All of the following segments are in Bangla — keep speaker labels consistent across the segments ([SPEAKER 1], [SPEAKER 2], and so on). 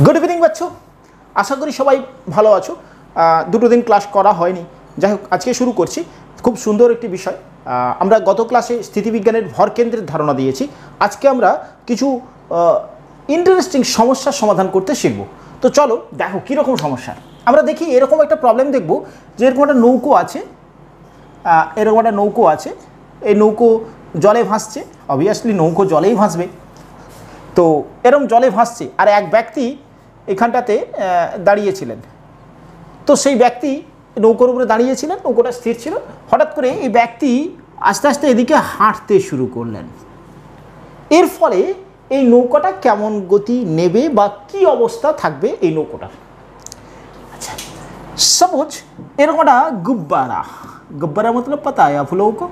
[SPEAKER 1] গুড ইভিনিং বাচ্চো, আশা করি সবাই ভালো আছো। দুটো দিন ক্লাস করা হয়নি, যাই হোক আজকে শুরু করছি। খুব সুন্দর একটি বিষয়। আমরা গত ক্লাসে স্থিতিবিজ্ঞানের ভরকেন্দ্রের ধারণা দিয়েছি। আজকে আমরা কিছু ইন্টারেস্টিং সমস্যার সমাধান করতে শিখব। তো চলো দেখো কীরকম সমস্যা। আমরা দেখি এরকম একটা প্রবলেম দেখব যে এরকম একটা নৌকো আছে, এই নৌকো জলে ভাসছে। অবভিয়াসলি নৌকো জলেই ভাসবে। তো এরকম জলে ভাসছে আর এক ব্যক্তি এখানটাতে দাঁড়িয়েছিলেন। তো সেই ব্যক্তি নৌকোর উপরে দাঁড়িয়েছিলেন, নৌকোটা স্থির ছিল। হঠাৎ করে এই ব্যক্তি আস্তে আস্তে এদিকে হাঁটতে শুরু করলেন। এর ফলে এই নৌকাটা কেমন গতি নেবে বা কি অবস্থা থাকবে এই নৌকোটার। আচ্ছা, सपोज এরকম একটা गुब्बारा मतलब पता है आप लोगों को,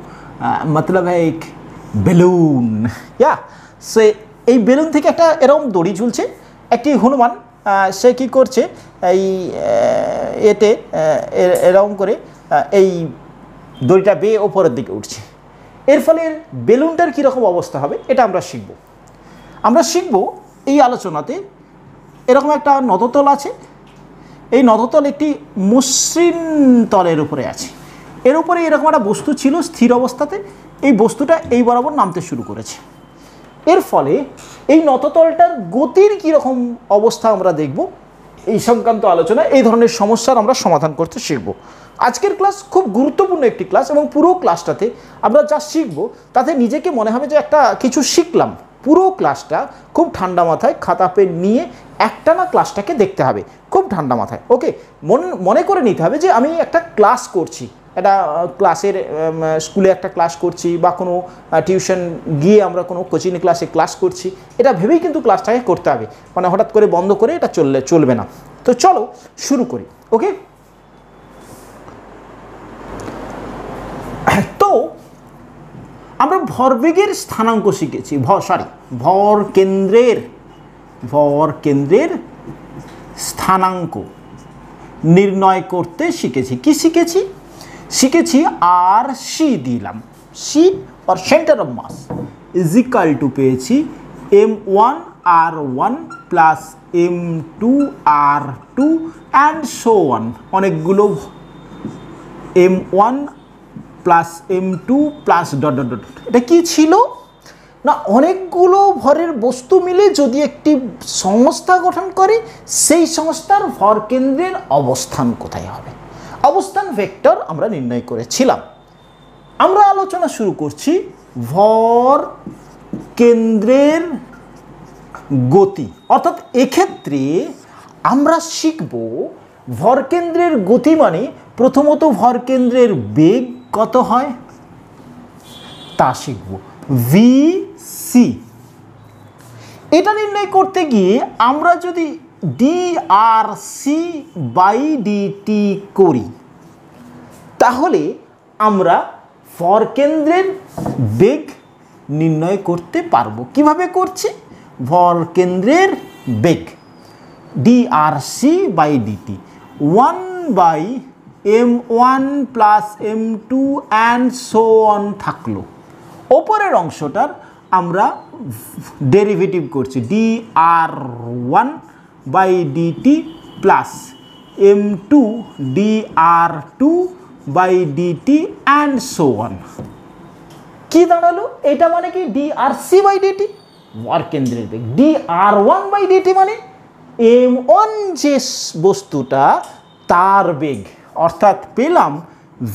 [SPEAKER 1] मतलब है एक বেলুন। সে এই বেলুন থেকে একটা এরকম দড়ি ঝুলছে। একটি হনুমান সে কী করছে, এই এতে এরকম করে এই দড়িটা বেয়ে ওপরের দিকে উঠছে। এর ফলে বেলুনটার কীরকম অবস্থা হবে এটা আমরা শিখব এই আলোচনাতে। এরকম একটা নদতল আছে, এই নদতল একটি মসৃণ তলের উপরে আছে। এর উপরে এরকম একটা বস্তু ছিল স্থির অবস্থাতে। এই বস্তুটা এই বরাবর নামতে শুরু করেছে। এর ফলে এই নদতলটার গতির কীরকম অবস্থা আমরা দেখব এই সংক্রান্ত আলোচনা। এই ধরনের সমস্যার আমরা সমাধান করতে শিখব। আজকের ক্লাস খুব গুরুত্বপূর্ণ একটি ক্লাস এবং পুরো ক্লাসটাতে আমরা যা শিখব তাতে নিজেকে মনে হবে যে একটা কিছু শিখলাম। পুরো ক্লাসটা খুব ঠান্ডা মাথায় খাতা পেন নিয়ে একটানা ক্লাসটাকে দেখতে হবে খুব ঠান্ডা মাথায়। ওকে, মনে করে নিতে হবে যে আমি একটা ক্লাস করছি, একটা ক্লাসের স্কুলে একটা ক্লাস করছি বা কোনো টিউশন গিয়ে আমরা কোনো কোচিং ক্লাসে ক্লাস করছি। এটা ভেবেই কিন্তু ক্লাসটাকে করতে হবে, মানে হঠাৎ করে বন্ধ করে এটা চলবে না। তো চলো শুরু করি। ওকে, তো আমরা ভরবেগের স্থানাঙ্ক শিখেছি, ভরকেন্দ্রের স্থানাঙ্ক নির্ণয় করতে শিখেছি। কি শিখেছি আর সি দিলাম, সি और centre of mass is equal to পেয়েছি m1r1 plus m2r2 and so on. অনেকগুলো m1 plus m2 plus dot dot dot. এটা কি ছিল না, অনেকগুলো ভরের বস্তু মিলে যদি একটি সংস্থা গঠন করে সেই সংস্থার ভরকেন্দ্রের অবস্থান কোথায় হবে, অবস্থান ভেক্টর আমরা নির্ণয় করেছিলাম। আমরা আলোচনা শুরু করছি ভর কেন্দ্রের গতি, অর্থাৎ এক্ষেত্রে আমরা শিখব ভরকেন্দ্রের গতি মানে প্রথমত ভরকেন্দ্রের বেগ কত হয় তা শিখব, ভিসি। এটা নির্ণয় করতে গিয়ে আমরা যদি ডিআরসি বাই ডিটি করি তাহলে আমরা ভরকেন্দ্রের বেগ নির্ণয় করতে পারবো। কিভাবে করছি? ভরকেন্দ্রের বেগ DRC by DT 1/m1 plus m2 and so on থাকলো। ওপরের অংশটার আমরা ডেরিভেটিভ করছি dr1 by DT plus m2 dr2 by DT and so on. কি দাঁড়ালো? এটা মানে কি ডিআরসি বাই ডিটি ভরকেন্দ্রের বেগ, dr1 বাই ডিটি মানে m1 যে বস্তুটা তার বেগ, অর্থাৎ পেলাম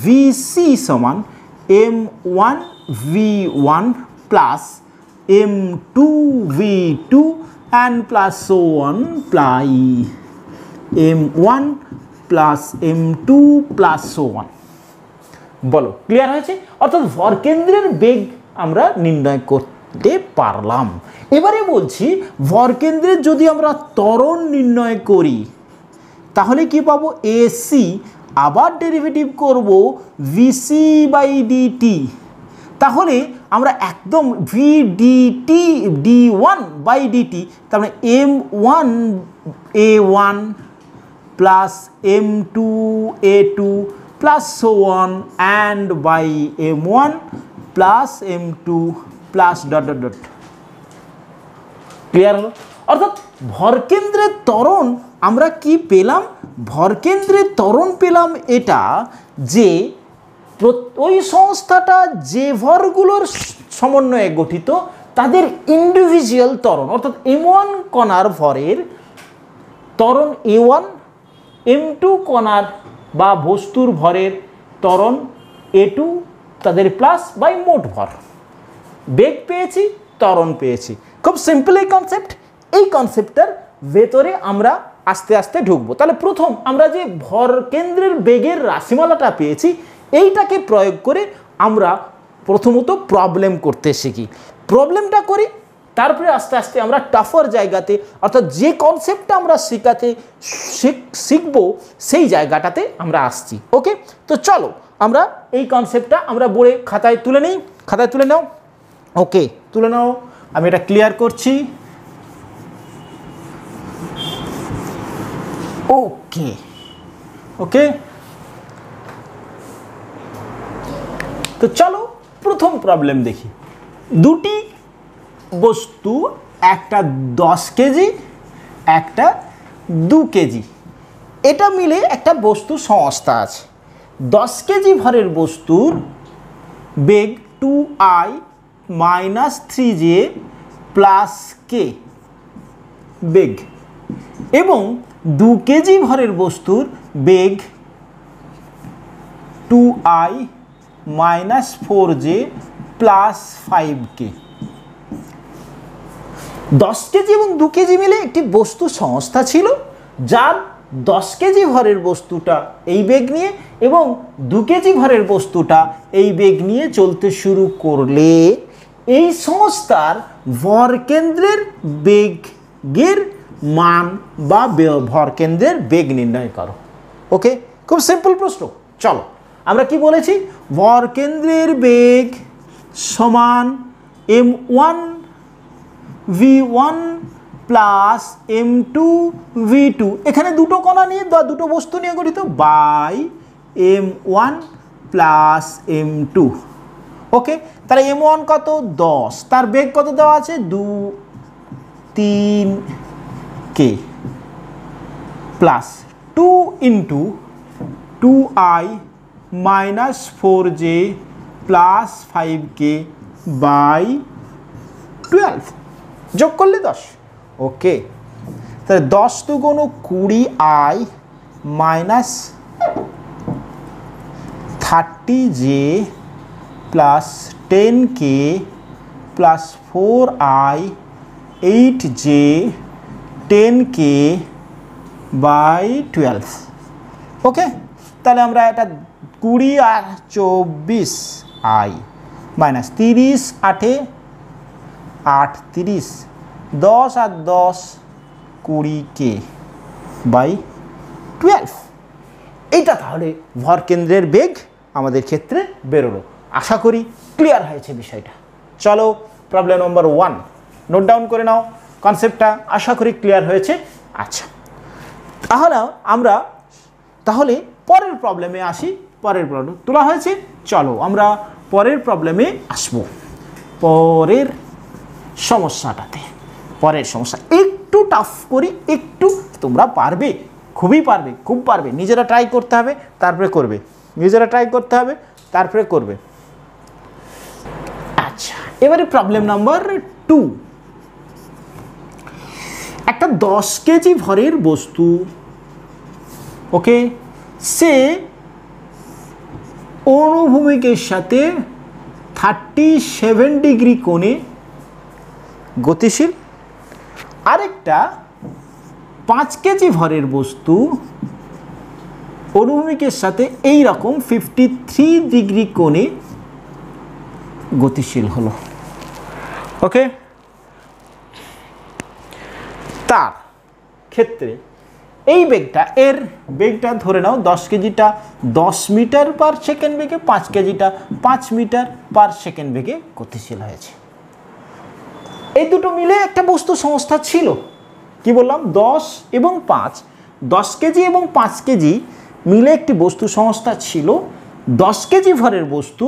[SPEAKER 1] ভিসি সমান m1 v1 plus m2 v2 and plus so on ply m1 plus m2 plus so on. বলো ক্লিয়ার হয়েছে? অর্থাৎ ভরকেন্দ্রের বেগ আমরা নির্ণয় করতে পারলাম। এবারে বলছি ভরকেন্দ্রের যদি আমরা ত্বরণ নির্ণয় করি তাহলে কি পাবো? এসি, আবার ডেরিভেটিভ করব ভিসি বাই ডিটি। তাহলে আমরা একদম ভি ডিটি ডি1 বাই ডিটি, তার মানে m1 a1 plus m2 a2 plus so on and by m1 plus m2 plus dot dot dot. Clear হলো? অর্থাৎ ভরকেন্দ্রের ত্বরণ আমরা কি পেলাম? ভরকেন্দ্রের ত্বরণ পেলাম এটা যে ওই সংস্থাটা যে ভরগুলোর সমন্বয়ে গঠিত তাদের ইন্ডিভিজুয়াল ত্বরণ, অর্থাৎ m1 কণার ভরের ত্বরণ a1, m2 কণার বা বস্তুর ভরের ত্বরণ a2, তাদের প্লাস বাই মোট ভর। বেগ পেয়েছি, ত্বরণ পেয়েছি। খুব সিম্পল এই কনসেপ্ট। এই কনসেপ্টটার ভেতরে আমরা আস্তে আস্তে ঢুকবো। তাহলে প্রথম আমরা যে ভরকেন্দ্রের বেগের রাশিমালাটা পেয়েছি এইটাকে প্রয়োগ করে আমরা প্রথমত প্রবলেম করতে শিখি। প্রবলেমটা করি, তারপরে আস্তে আস্তে আমরা টাফার জায়গাতে, অর্থাৎ যে কনসেপ্টটা আমরা শিখবো সেই জায়গাটাতে আমরা আসছি। ওকে, তো চলো আমরা এই কনসেপ্টটা আমরা বোর্ডে খাতায় তুলে নিই। খাতায় তুলে নাও। ওকে, তুলে নাও। আমি এটা ক্লিয়ার করছি। ওকে ওকে, তো চলো প্রথম প্রবলেম দেখি। দুটি বস্তু, একটা 10 কেজি, একটা 2 কেজি, এটা মিলে একটা বস্তু সংস্থা আছে। 10 কেজি ভরের বস্তুর বেগ 2i - 3j + k বেগ এবং 2 কেজি ভরের বস্তুর বেগ 2i - 4j + 5k। 10 কেজি এবং 2 কেজি মিলে একটি বস্তু সংস্থা ছিল যার 10 কেজি ভরের বস্তুটা এই বেগ নিয়ে এবং 2 কেজি ভরের বস্তুটা এই বেগ নিয়ে চলতে শুরু করলে এই সংস্থার ভরকেন্দ্রের বেগের মান বা ভরকেন্দ্রের বেগ নির্ণয় করো। ওকে, খুব সিম্পল প্রশ্ন। চলো আমরা কি বলেছি? ভরকেন্দ্রের বেগ সমান m1 v1 plus m2 v2, এখানে দুটো কণা নিয়ে দুটো বস্তু নিয়ে গঠিত, বাই m1 প্লাস m2। ওকে, তাহলে m1 কত? 10, তার বেগ কত দেওয়া আছে? 2 3k plus 2 into 2i - 4j plus 5k by 12, যোগ করলে 10। ওকে, তাহলে 10 × 2 = 20i - 30j plus 10k plus 4i 8j 10k by 12। ওকে, তাহলে আমরা এটা 20 আর 24i - 30 8 8 30 10 আর 10 20k বাই 12। এইটা তাহলে ভরকেন্দ্রের বেগ আমাদের ক্ষেত্রে বেরোলো। আশা করি ক্লিয়ার হয়েছে বিষয়টা। চলো প্রবলেম নম্বর 1 নোট ডাউন করে নাও। কনসেপ্টটা আশা করি ক্লিয়ার হয়েছে। আচ্ছা, আমরা তাহলে পরের প্রবলেমে আসি। পরের প্রবলেম তোলা হয়েছে, চলো আমরা পরের প্রবলেমে আসবো। পরের সমস্যাটাতে, পরের সমস্যা একটু টাফ করি, একটু তোমরা পারবে, খুবই পারবে, খুব পারবে। নিজেরা ট্রাই করতে হবে তারপরে করবে, নিজেরা ট্রাই করতে হবে তারপরে করবে। আচ্ছা, এবারে প্রবলেম নাম্বার 2। একটা 10 কেজি ভরের বস্তু, ওকে, সে অনুভূমিকের সাথে 37 ডিগ্রি কোণে গতিশীল। আরেকটা 5 কেজি ভরের বস্তু অনুভূমিকের সাথে এই রকম 53 ডিগ্রি কোণে গতিশীল হলো। ওকে, তার ক্ষেত্রে এই বেগটা, এর বেগটা ধরে নাও 10 কেজিটা 10 মিটার পার সেকেন্ড বেগে, 5 কেজিটা 5 মিটার পার সেকেন্ড বেগে গতিশীল হয়েছে। এই দুটো মিলে একটা বস্তু সংস্থা ছিল। কি বললাম? 10 এবং 5, 10 কেজি এবং 5 কেজি মিলে একটি বস্তু সংস্থা ছিল। 10 কেজি ভরের বস্তু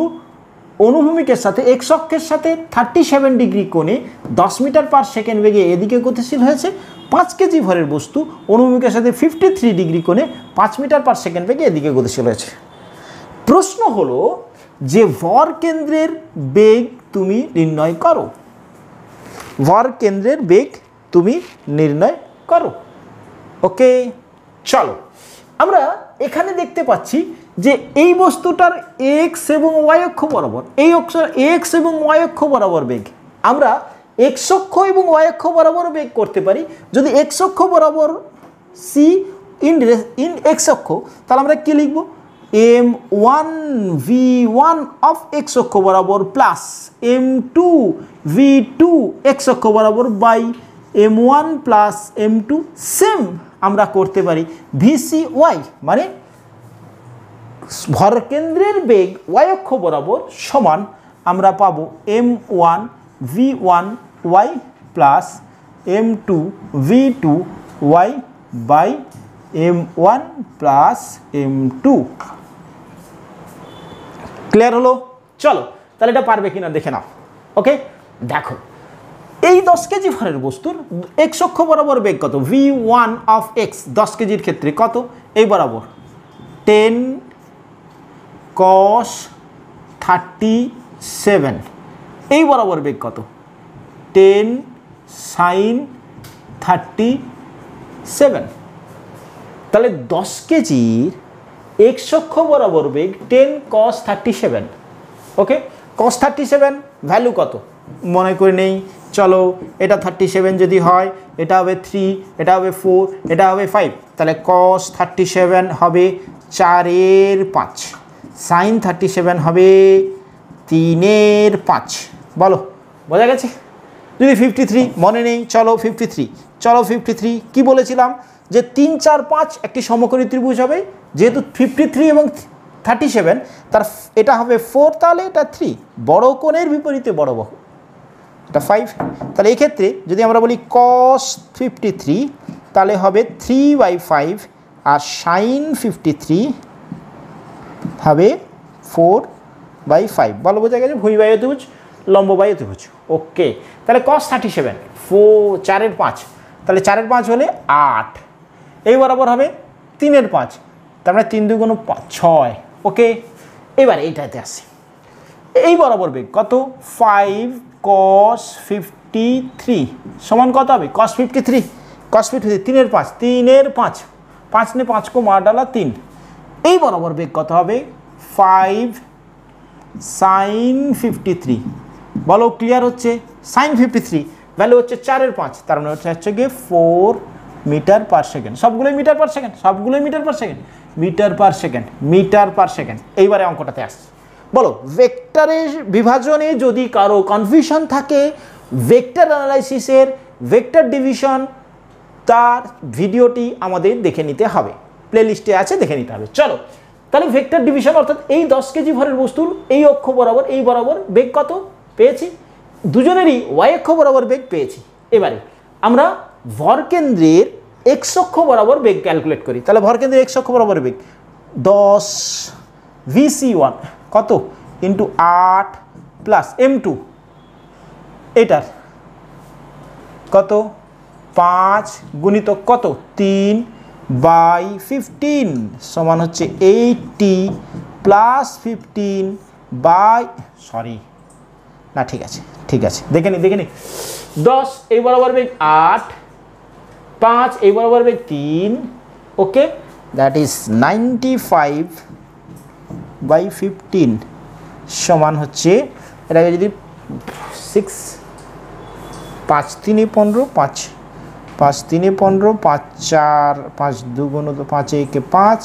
[SPEAKER 1] অনুভূমিকের সাথে এক্স অক্ষের সাথে 37 ডিগ্রি কোণে 10 মিটার পার সেকেন্ড বেগে এদিকে গতিশীল হয়েছে। 5 কেজি ভরের বস্তু অনুভূমিকের সাথে 53 ডিগ্রি কোণে 5 মিটার পার সেকেন্ড বেগে এদিকে গতিশীল হয়েছে। প্রশ্ন হলো যে ভর কেন্দ্রের বেগ তুমি নির্ণয় করো। ভর কেন্দ্রের বেগ তুমি নির্ণয় করো। ওকে, চলো আমরা এখানে দেখতে পাচ্ছি যে এই বস্তুটার এক্স এবং ওয়াই অক্ষ বরাবর, এই অক্ষর এক্স এবং ওয়াই অক্ষ বরাবর বেগ। আমরা এক্স অক্ষ এবং ওয়াই অক্ষ বরাবর বেগ করতে পারি। যদি এক্স অক্ষ বরাবর সি ইন এক্স অক্ষ, তাহলে আমরা কি লিখব? m1 v1 অফ এক্স অক্ষ বরাবর প্লাস m2 v2 এক্স অক্ষ বরাবর by m1 plus m2 same আমরা করতে পারি ভিসি ওয়াই, মানে ভরকেন্দ্রের বেগ ওয়াই অক্ষ বরাবর সমান আমরা পাবো m1 v1 y plus m2 v2 y by m1 plus m2। Clear হলো? চলো তাহলে এটা পারবে কিনা দেখে নাও। ওকে, দেখো এই 10 কেজি ভরের বস্তুর এক্স অক্ষ বরাবর বেগ কত? v1 অফ x 10 কেজির ক্ষেত্রে কত? এই বরাবর 10 cos 37। এই বরাবর বেগ কত? 10 sin 37। তাহলে 10 কেজির এক্স অক্ষ বরাবর বেগ 10 cos 37। ওকে, cos 37 ভ্যালু কত মনে করে নেই। চলো এটা 37 যদি হয়, এটা হবে 3, এটা হবে 4, এটা হবে 5, তাহলে cos 37 হবে 4/5, sin 37 হবে 3/5। বলো বোঝা গেছে? যদি 53 মনে নেই, চলো 53 কি বলেছিলাম যে 3 4 5 একটি সমকোণী ত্রিভুজ হবে। যেহেতু 53 এবং 37 তার এটা হবে 4, তাহলে এটা 3, বড় কোণের বিপরীতে বড় বাহু, এটা 5। তাহলে এই ক্ষেত্রে যদি আমরা বলি cos 53 তাহলে হবে 3/5 আর sin 53 হবে 4/5। বলো বোঝা গেছে? ভূমি বায়ু ত্রিভুজ, লম্ব বায়ু ত্রিভুজ। ওকে, তাহলে cos 37 4/5, তাহলে 4/5 হলে 8, এই বরাবর হবে 3/5, তার মানে 3 2 5 6। ওকে, এবার এইটাতে আসি। এই বরাবর বেগ কত? 5 cos 53 সমান কত হবে? cos 53 3/5, 3/5, 5 ने 5 को मार डाला 3। এই বরাবর বেগ কত হবে? 5 sin 53। বলো ক্লিয়ার হচ্ছে? sin 53 ভ্যালু হচ্ছে 4/5, তার মানে হচ্ছে গিয়ে 4 মিটার পার সেকেন্ড। সবগুলোই metre per second, metre per second. এইবারে অঙ্কটাতে আসছে। বলো ভেক্টরের বিভাজনে যদি কারো কনফিউশন থাকে, ভেক্টর অ্যানালাইসিসের ভেক্টর ডিভিশন, তার ভিডিওটি আমাদের দেখে নিতে হবে, প্লেলিস্টে আছে, দেখে নিতে হবে। চলো তাহলে ভেক্টর ডিভিশন অর্থাৎ এই 10 কেজি ভরের বস্তুর এই অক্ষ বরাবর এই বরাবর বেগ কত পেয়েছি? দুজনেরই ওয়াই অক্ষ বরাবর বেগ পেয়েছি। এবারে আমরা ভরকেন্দ্রের এক্স অক্ষ বরাবর বেগ ক্যালকুলেট করি। তাহলে ভরকেন্দ্রের এক্স অক্ষ বরাবর বেগ 10 VC1 কত ইন্টু 8 প্লাস M2, এটার কত 5 গুণিতক কত 3/15 সমান হচ্ছে 80 প্লাস 15 বাই না ঠিক আছে দেখে নি 10 এই বরাবর বেগ 8, 5 এই বরাবর বেগ 3। ওকে, দ্যাট ইজ 95/15 সমান হচ্ছে, এটাকে যদি 6 5 3 15 5 5 3 15 5 4 5 2 5 1 5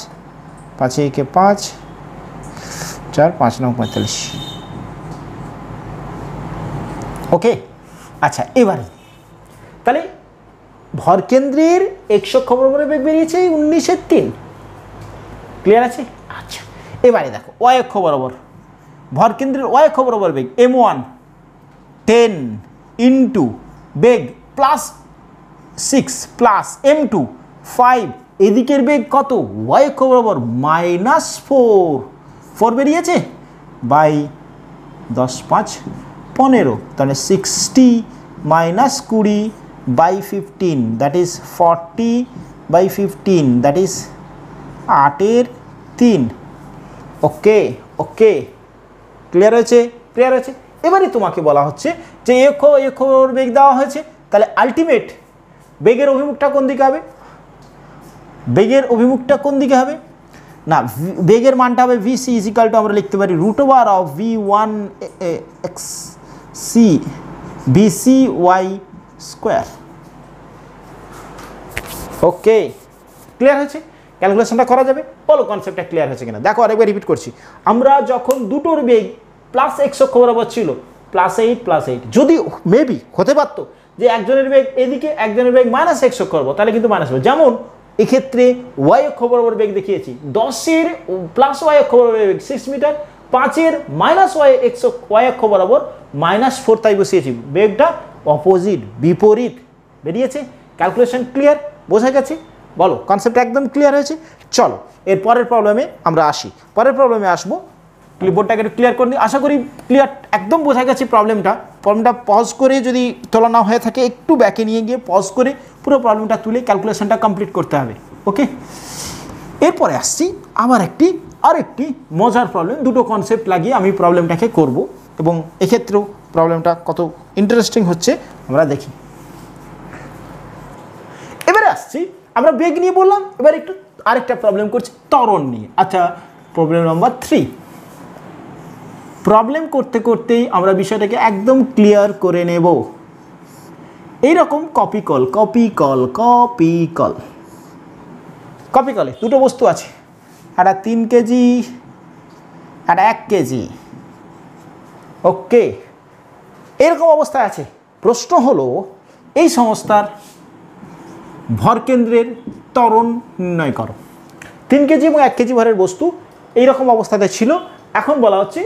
[SPEAKER 1] 5 1 5 4 5 9 45। ওকে, আচ্ছা এবারে তাহলে ভরকেন্দ্রের এক্স অক্ষ বরাবর বেগ বেরিয়েছে 19/3। ক্লিয়ার আছে? আচ্ছা এবারে দেখো ওয়াই অক্ষ বরাবর, ভরকেন্দ্রের ওয়াই অক্ষ বরাবর বেগ M1 10 ইন্টু বেগ প্লাস 6 প্লাস M2 5, এদিকের বেগ কত? ওয়াই অক্ষ বরাবর -4 বেরিয়েছে বাই 10 5 15, তাহলে 60 minus 20/15, that is 40/15, that is 8/3। Okay okay, clear হয়েছে? ক্লিয়ার হয়েছে। এবারে তোমাকে বলা হচ্ছে যে এর বেগ দেওয়া হয়েছে, তাহলে আলটিমেট বেগের অভিমুখটা কোন দিকে হবে? বেগের অভিমুখটা কোন দিকে হবে না, বেগের মানটা হবে vc ইজিক্যাল টু, আমরা লিখতে পারি √of v1c bcy square. Okay, clear হয়েছে? ক্যালকুলেশনটা করা যাবে? বলো কনসেপ্টটা ক্লিয়ার হয়েছে কিনা। দেখো আরেকবার রিপিট করছি, আমরা যখন দুটোর বেগ প্লাস x অক্ষ বরাবর ছিল +8 যদি মেবি হতে পারতো যে একজনের বেগ এদিকে একজনের বেগ -x অক্ষ বরাবর, তাহলে কিন্তু মাইনাস হবে। যেমন এক্ষেত্রে y অক্ষ বরাবর বেগ দেখিয়েছি, 10-এর +y অক্ষ বরাবর বেগ 6 মিটার, 5-এর -y অক্ষ বরাবর -4, তাই বসিয়েছি। বেগটা অপোজিট, বিপরীত বেরিয়েছে। ক্যালকুলেশন ক্লিয়ার, বোঝা গেছে? বলো কনসেপ্ট একদম ক্লিয়ার হয়েছে? চলো এর পরের প্রবলেমে আমরা আসি। পরের প্রবলেমে আসবো, ক্লিপবোর্ডটাকে একটু ক্লিয়ার করে নিই। আশা করি ক্লিয়ার, একদম বোঝা গেছে প্রবলেমটা। পজ করে যদি তোলা না হয়ে থাকে, একটু ব্যাকে নিয়ে গিয়ে পজ করে পুরো প্রবলেমটা তুলে ক্যালকুলেশনটা কমপ্লিট করতে হবে। ওকে, এরপরে আসছি আরেকটি মজার প্রবলেম। দুটো কনসেপ্ট লাগিয়ে আমি প্রবলেমটাকে করব, এবং এক্ষেত্রেও প্রবলেমটা কত ইন্টারেস্টিং হচ্ছে আমরা দেখি। এবারে আসছি, আমরা বেগ নিয়ে বললাম, এবার একটু আরেকটা প্রবলেম করছি ত্বরণ নিয়ে। আচ্ছা, প্রবলেম নাম্বার 3। প্রবলেম করতে করতেই আমরা বিষয়টাকে একদম ক্লিয়ার করে নেব। এইরকম কপিকলে দুটো বস্তু আছে, একটা 3 কেজি, একটা 1 কেজি। ওকে, এরকম অবস্থায় আছে। প্রশ্ন হলো এই সংস্থার ভরকেন্দ্রের ত্বরণ নির্ণয় করো। 3 কেজি এবং 1 কেজি ভরের বস্তু এইরকম অবস্থাতে ছিল। এখন বলা হচ্ছে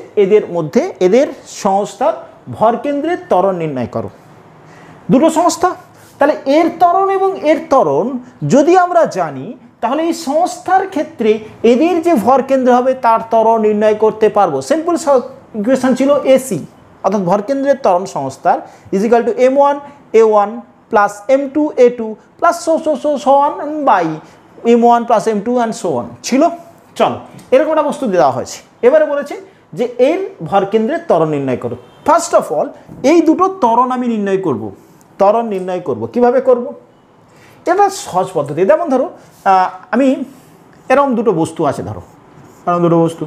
[SPEAKER 1] এদের সংস্থার ভরকেন্দ্রের ত্বরণ নির্ণয় করো। দুটো সংস্থা, তাহলে এর ত্বরণ এবং এর ত্বরণ যদি আমরা জানি, তাহলে এই সংস্থার ক্ষেত্রে এদের যে ভরকেন্দ্র হবে তার ত্বরণ নির্ণয় করতে পারবো। সিম্পল ইকুয়েশন ছিল এসি, অর্থাৎ ভরকেন্দ্রের ত্বরণ সংস্থার is equal to m1 a1 plus m2 a2 plus so on by m1 plus m2 and so on ছিল। চলো, এরকম একটা বস্তু দেওয়া হয়েছে। এবারে বলেছে যে এর ভরকেন্দ্রের ত্বরণ নির্ণয় করো। ফার্স্ট অফ অল এই দুটো ত্বরণ আমি নির্ণয় করব। ত্বরণ নির্ণয় করব কিভাবে করব? এটা সহজ পদ্ধতি। যেমন ধরো আমি এরকম দুটো বস্তু আছে, ধরো এরকম দুটো বস্তু,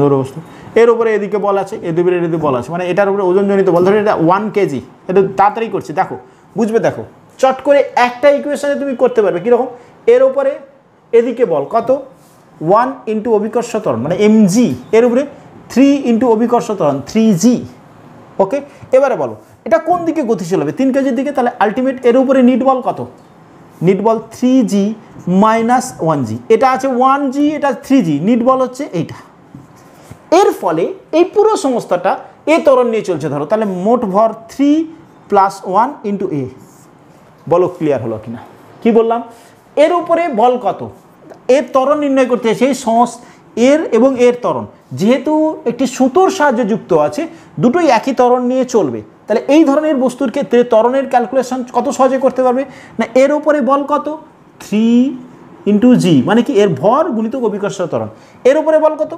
[SPEAKER 1] দুটো বস্তু, এর উপরে এদিকে বল আছে, এদিকে এদিকে বল আছে, মানে এটার উপরে ওজনজনিত বল। ধরো এটা 1 কেজি, এটা তাড়াতাড়ি করছি, দেখো বুঝবে। দেখো চট করে একটা ইকুয়েশনে তুমি করতে পারবে। কীরকম? এর উপরে এদিকে বল কত? 1 ইন্টু অভিকর্ষ ত্বরণ মানে mg, এর উপরে 3 ইন্টু অভিকর্ষ ত্বরণ 3g। ওকে, এবারে বলো এটা কোন দিকে গতিশীল হবে? 3 কেজির দিকে। তাহলে আলটিমেট এর উপরে নিট বল কত? নিট বল 3g মাইনাস 1g। এটা আছে 1g, এটা 3g, নিট বল হচ্ছে এইটা। এর ফলে এই পুরো সংস্থাটা এ ত্বরণ নিয়ে চলছে ধরো, তাহলে মোট ভর 3 প্লাস 1 ইন্টু এ। বলো ক্লিয়ার হলো কিনা? কি বললাম? এর উপরে বল কত? এর ত্বরণ নির্ণয় করতে সেই এর এবং এর ত্বরণ যেহেতু একটি সুতোর সাহায্যে যুক্ত আছে, দুটোই একই ত্বরণ নিয়ে চলবে। তাহলে এই ধরনের বস্তুর ক্ষেত্রে ত্বরণের ক্যালকুলেশন কত সহজে করতে পারবে না, এর উপরে বল কত? 3 ইন্টু জি, মানে কি এর ভর গুণিত অভিকর্ষ ত্বরণ। এর উপরে বল কত?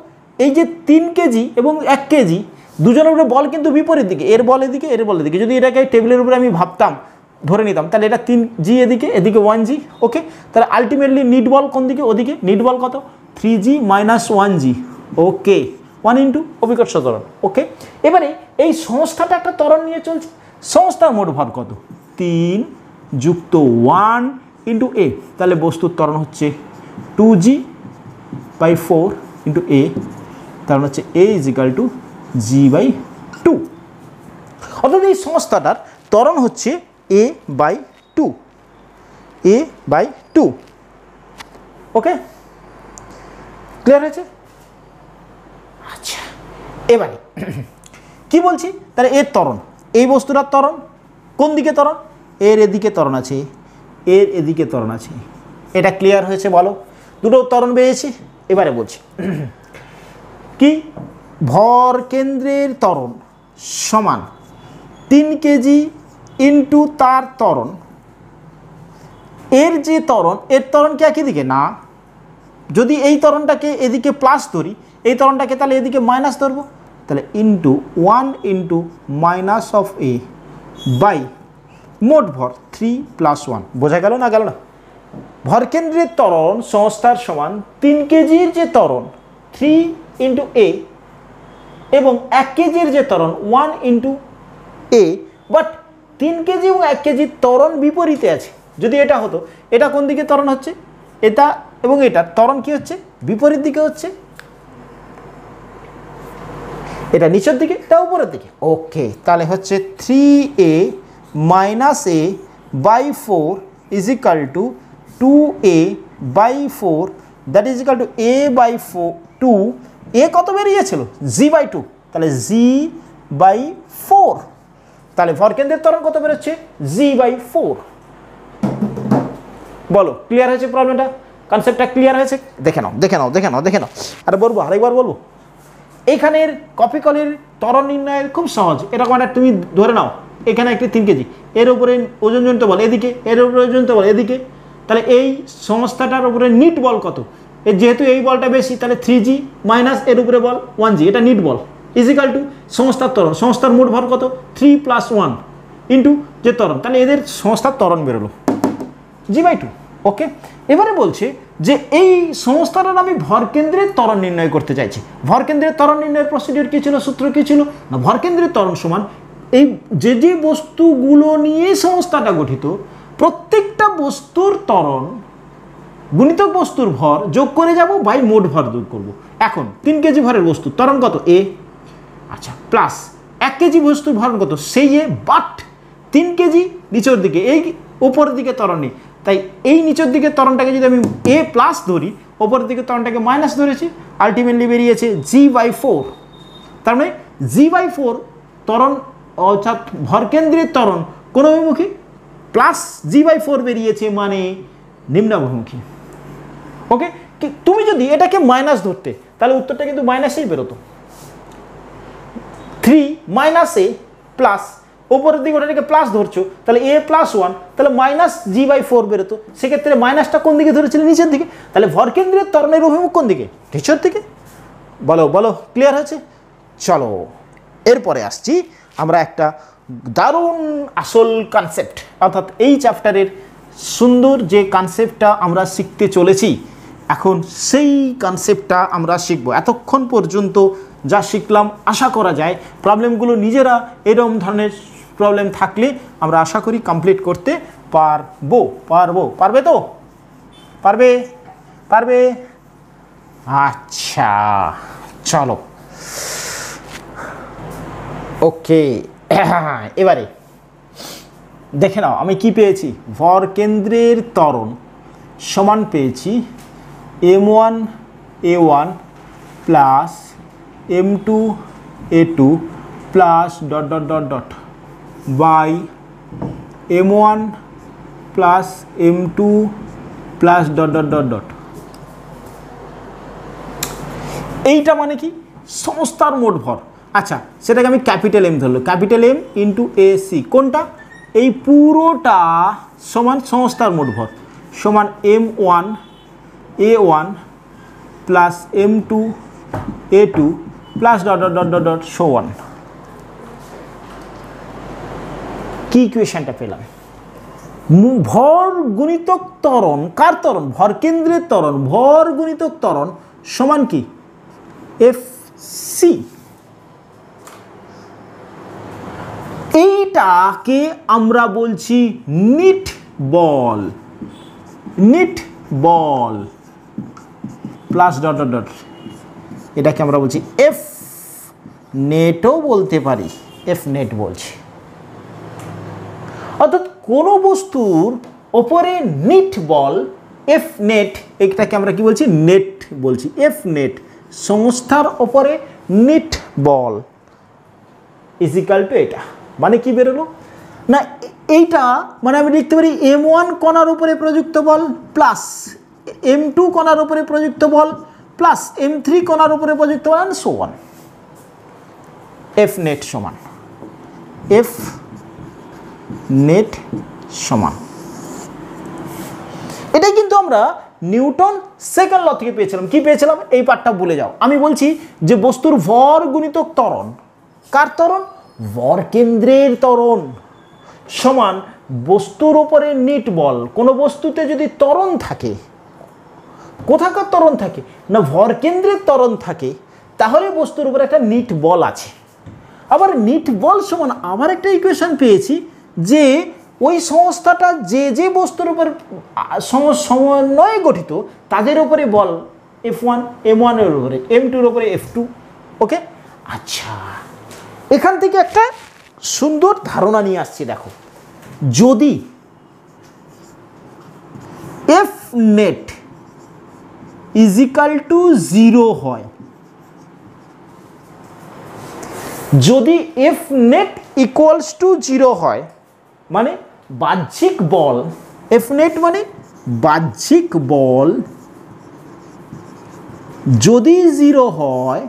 [SPEAKER 1] এই যে 3 কেজি এবং 1 কেজি দুজনের উপরে বল কিন্তু বিপরীত দিকে, এর বল এদিকে, এর বল এদিকে। যদি এটাকে টেবিলের উপরে আমি ভাবতাম, ধরে নিতাম, তাহলে এটা 3g এদিকে, এদিকে 1g। ওকে, তাহলে আলটিমেটলি নিট বল কোন দিকে? ওদিকে। নিট বল কত? 3g minus 1g। ওকে, 1 ইন্টু অভিকর্ষ ত্বরণ। ওকে, এবারে এই সংস্থাটা একটা ত্বরণ নিয়ে চলছে। সংস্থার মোট ভর কত? 3 যুক্ত 1 ইন্টু এ। তাহলে বস্তুর ত্বরণ হচ্ছে 2g/4 ইন্টু এ। তার মানে হচ্ছে a ইজিক্যাল টু g/2। অর্থাৎ এই সংস্থাটার ত্বরণ হচ্ছে a/2। a/2। ওকে, ক্লিয়ার হয়েছে? আচ্ছা, এবারে কি বলছি? তাহলে এর ত্বরণ, এই বস্তুটার ত্বরণ কোন দিকে? ত্বরণ এর এদিকে ত্বরণ আছে, এর এদিকে ত্বরণ আছে। এটা ক্লিয়ার হয়েছে? বলো, দুটো ত্বরণ পেয়েছি। এবারে বলছি কি ভর কেন্দ্রের ত্বরণ সমান 3 কেজি ইন্টু তার ত্বরণ, এর যে ত্বরণ, এর ত্বরণ কি একই দিকে না, যদি এই ত্বরণটাকে এদিকে প্লাস ধরি, এই ত্বরণটাকে তাহলে এদিকে মাইনাস ধরবো, তাহলে into 1 into minus of A by মোট ভর 3 + 1। বোঝা গেল না গেল না? ভরকেন্দ্রের ত্বরণ সংস্থার সমান 3 কেজির যে ত্বরণ 3 ইন্টু এ এবং 1 কেজির যে ত্বরণ 1 ইন্টু এ, বাট 3 কেজি এবং 1 কেজির ত্বরণ বিপরীতে আছে। যদি এটা হতো, এটা কোন দিকে ত্বরণ হচ্ছে, এটা এবং এটা ত্বরণ কি হচ্ছে, বিপরীত দিকে হচ্ছে, এটা নিচের দিকে, এটা উপরের দিকে। ওকে, তাহলে হচ্ছে 3a minus a by 4 is equal to 2a by 4, that is equal to a by 2, a কত বেরিয়েছিল g বাই 2, তাহলে g বাই 4, তাহলে ভরকেন্দ্রের ত্বরণ কত বেরোচ্ছে g বাই 4। বলো ক্লিয়ার হয়েছে প্রবলেমটা, কনসেপ্টটা ক্লিয়ার হয়েছে? দেখে নাও দেখে নাও দেখে নাও দেখে নাও, আরে বলবো আরেকবার বলবো। এইখানের কপি কলের ত্বরণ নির্ণয়ের খুব সহজ, এরকম একটা তুমি ধরে নাও, এখানে একটি 3 কেজি, এর উপরে ওজনজনিত বল এদিকে, এর উপরে ওজনজনিত বল এদিকে, তাহলে এই সংস্থাটার উপরে নিট বল কত, এর যেহেতু এই বলটা বেশি তাহলে 3g মাইনাস এর উপরে বল 1g, এটা নিট বল ইজিক্যাল টু সংস্থার ত্বরণ, সংস্থার মোট ভর কত 3 + 1 ইন্টু যে ত্বরণ, তাহলে এদের সংস্থার ত্বরণ বেরোলো g বাই 2। ওকে, এবারে বলছে যে এই সংস্থাটার আমি ভরকেন্দ্রের ত্বরণ নির্ণয় করতে চাইছি। ভরকেন্দ্রের ত্বরণ নির্ণয়ের প্রসিডিউর কী ছিল, সূত্র কী ছিল না, ভরকেন্দ্রের ত্বরণ সমান এই যে যে বস্তুগুলো নিয়ে সংস্থাটা গঠিত প্রত্যেকটা বস্তুর ত্বরণ গুণিতক বস্তুর ভর যোগ করে যাব বাই মোট ভর যোগ করব। এখন 3 কেজি ভরের বস্তু ত্বরণ কত এ, আচ্ছা, প্লাস 1 কেজি বস্তুর ভর কত সেই এ, বাট 3 কেজি নিচের দিকে, এই উপরের দিকে ত্বরণ নেই, তাই এই নিচের দিকে ত্বরণটাকে যদি আমি এ প্লাস ধরি, ওপরের দিকে ত্বরণটাকে মাইনাস ধরেছি, আলটিমেটলি বেরিয়েছে g বাই 4। তার মানে g বাই 4 ত্বরণ অর্থাৎ ভরকেন্দ্রের ত্বরণ কোন অভিমুখী, প্লাস g বাই 4 বেরিয়েছে মানে নিম্নাভিমুখী। ওকে, তুমি যদি এটাকে মাইনাস ধরতে তাহলে উত্তরটা কিন্তু মাইনাসেই বেরোতো, 3 মাইনাস এ প্লাস উপরের দিকে ওটাকে প্লাস ধরছো তাহলে a + 1, তাহলে মাইনাস g বাই 4 বেরোতো। সেক্ষেত্রে মাইনাসটা কোন দিকে ধরেছিল, নিচের দিকে, তাহলে ভরকেন্দ্রের ত্বরণের অভিমুখ কোন দিকে, নিচের দিকে। বলো বলো ক্লিয়ার হয়েছে? চলো এরপরে আসছি আমরা একটা দারুণ আসল কনসেপ্ট, অর্থাৎ এই চ্যাপ্টারের সুন্দর যে কনসেপ্টটা আমরা শিখতে চলেছি এখন, সেই কনসেপ্টটা আমরা শিখব। এতক্ষণ পর্যন্ত যা শিখলাম আশা করা যায় প্রবলেমগুলো নিজেরা এরকম ধরনের প্রবলেম থাকলে আমরা আশা করি কমপ্লিট করতে পারবো। পারবে তো? পারবে পারবে আচ্ছা চলো ওকে, এবারে দেখে নাও আমি কি পেয়েছি, ভরকেন্দ্রের ত্বরণ সমান পেয়েছি m1 a1 plus m2 a2 plus dot dot dot dot by m1 plus m2 plus dot dot dot dot. এইটা মানে কি, সংস্থার মোট ভর। আচ্ছা, সেটাকে আমি ক্যাপিটাল এম ধরলো, ক্যাপিটাল এম ইন্টু এসি, কোনটা, এই পুরোটা সমান সংস্থার মোট ভর সমান m1 a1 plus m2 a2 plus dot dot dot dot dot so on. কি ইকুয়েশনটা পেলাম, ভর গুণিতক ত্বরণ, কার ত্বরণ, ভরকেন্দ্রের ত্বরণ, ভর গুণিতক ত্বরণ সমান কি এফসি। এইটাকে আমরা বলছি নিট বল, নিট বল প্লাস ডট ডট ডট, এটাকে আমরা বলছি এফ নেটও বলতে পারি, এফ নেট বলছি। অর্থাৎ কোনো বস্তুর ওপরে নিট বল এফ নেট, এটাকে আমরা কি বলছি, নেট বলছি, এফ নেট সংস্থার ওপরে নিট বল ইজিক্যাল টু এটা, মানে কি বেরোলো না, এইটা মানে আমি লিখতে পারি m1 কণার উপরে প্রযুক্ত বল প্লাস m2 কণার উপরে প্রযুক্ত বল প্লাস m3 কণার উপরে প্রযুক্ত বল সো অন। এফ নেট সমান, এফ নেট সমান, এটাই কিন্তু আমরা নিউটন সেকেন্ড ল থেকে পেয়েছিলাম। কি পেয়েছিলাম এই পার্টটা ভুলে যাও। আমি বলছি যে বস্তুর ভর গুণিতক ত্বরণ, কার ত্বরণ? ভর কেন্দ্রের ত্বরণ সমান বস্তুর উপরে নিট বল। কোনো বস্তুতে যদি ত্বরণ থাকে, কোথাকার ত্বরণ থাকে না ভর কেন্দ্রের ত্বরণ থাকে, তাহলে বস্তুর উপরে একটা নিট বল আছে। আবার নিট বল সমান আবার একটা ইকুয়েশন পেয়েছি যে ওই সংস্থাটা যে যে বস্তুর উপর সমন্বয়ে গঠিত তাদের উপরে বল F1 M1 এর উপরে, M2 এর উপরে F2। ওকে, আচ্ছা এখান থেকে একটা সুন্দর ধারণা নিয়ে আসছি। দেখো, যদি F net ইজিক্যাল টু 0 হয়, যদি F net ইকুয়ালস টু 0 হয়, মানে বাহ্যিক বল, F net মানে বাহ্যিক বল যদি 0 হয়,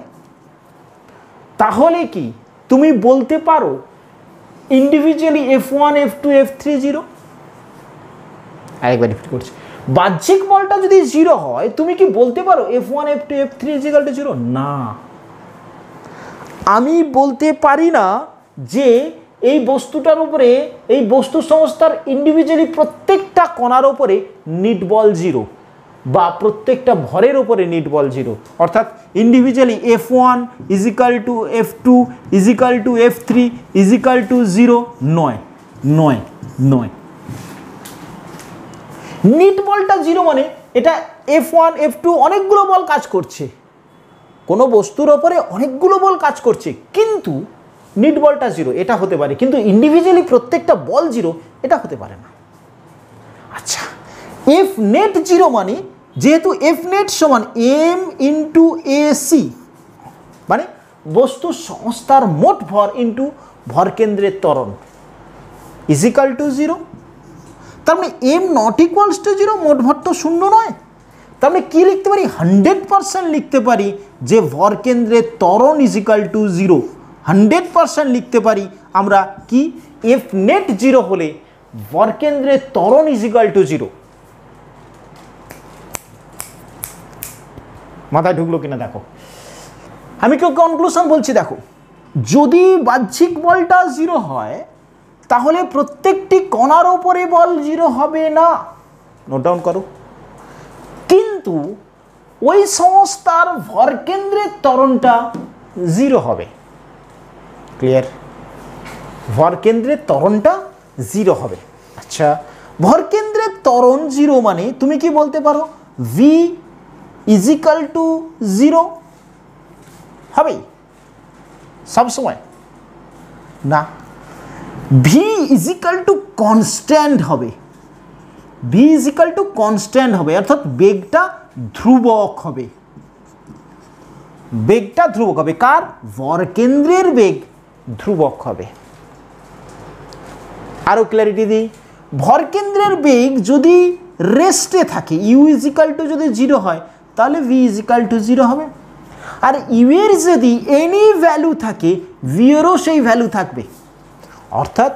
[SPEAKER 1] তাহলে কি তুমি বলতে পারো ইন্ডিভিজুয়ালি F1 F2 F3 0? আরেকবার রিপিট করছি, বাহ্যিক বলটা যদি 0 হয় তুমি কি বলতে পারো F1 F2 F3 0? না, আমি বলতে পারি না যে এই বস্তুটার উপরে, এই বস্তু সংস্থার ইন্ডিভিজুয়ালি প্রত্যেকটা কণার উপরে নিট বল 0 বা প্রত্যেকটা ভরের উপরে নিট বল 0, অর্থাৎ individually F1 is equal to F2 is equal to F3 is equal to 0 নয়, নয়, নয়। নিট বলটা 0 মানে এটা F1 F2 অনেকগুলো বল কাজ করছে, কোনো বস্তুর ওপরে অনেকগুলো বল কাজ করছে, কিন্তু নিট বলটা 0 এটা হতে পারে, কিন্তু ইন্ডিভিজুয়ালি প্রত্যেকটা বল 0 এটা হতে পারে না। আচ্ছা, F net 0 মানে যেহেতু F net সমান M ইন্টু AC, মানে বস্তু সংস্থার মোট ভর ইন্টু ভর কেন্দ্রের ত্বরণ ইজিক্যাল টু 0, তার মানে M নট ইকুয়ালস টু 0, মোট ভর তো 0 নয়। তার মানে কি লিখতে পারি? 100% লিখতে পারি যে ভর কেন্দ্রের ত্বরণ ইজিক্যাল টু 0, 100% লিখতে পারি আমরা কি F net 0 হলে ভর কেন্দ্রের ত্বরণ ইজিক্যাল টু 0। মাথায় ঢুকলো কিনা দেখো, আমি কেউ কনক্লুশন বলছি। দেখো, যদি বাহ্যিক বলটা 0 হয় তাহলে প্রত্যেকটি কণার ওপরে বল 0 হবে না, নোট ডাউন করো, কিন্তু ওই সংস্থার ভর কেন্দ্রের ত্বরণটা 0 হবে। ক্লিয়ার? ভর কেন্দ্রের ত্বরণটা 0 হবে। আচ্ছা, ভর কেন্দ্রের ত্বরণ 0 মানে তুমি কি বলতে পারো V ইজিক্যাল টু 0 হবে সবসময়? না, V ইজিক্যাল টু কনস্ট্যান্ট হবে, V ইজিক্যাল টু কনস্ট্যান্ট হবে, অর্থাৎ বেগটা ধ্রুবক হবে, বেগটা ধ্রুবক হবে। কার? ভর কেন্দ্রের বেগ ধ্রুবক হবে। আরো ক্ল্যারিটি দিই, ভর কেন্দ্রের বেগ যদি রেস্টে থাকে, U ইজিক্যাল টু যদি 0 হয় তাহলে V ইজিক্যাল টু 0 হবে, আর U এর যদি এনি ভ্যালু থাকে V এরও সেই ভ্যালু থাকবে। অর্থাৎ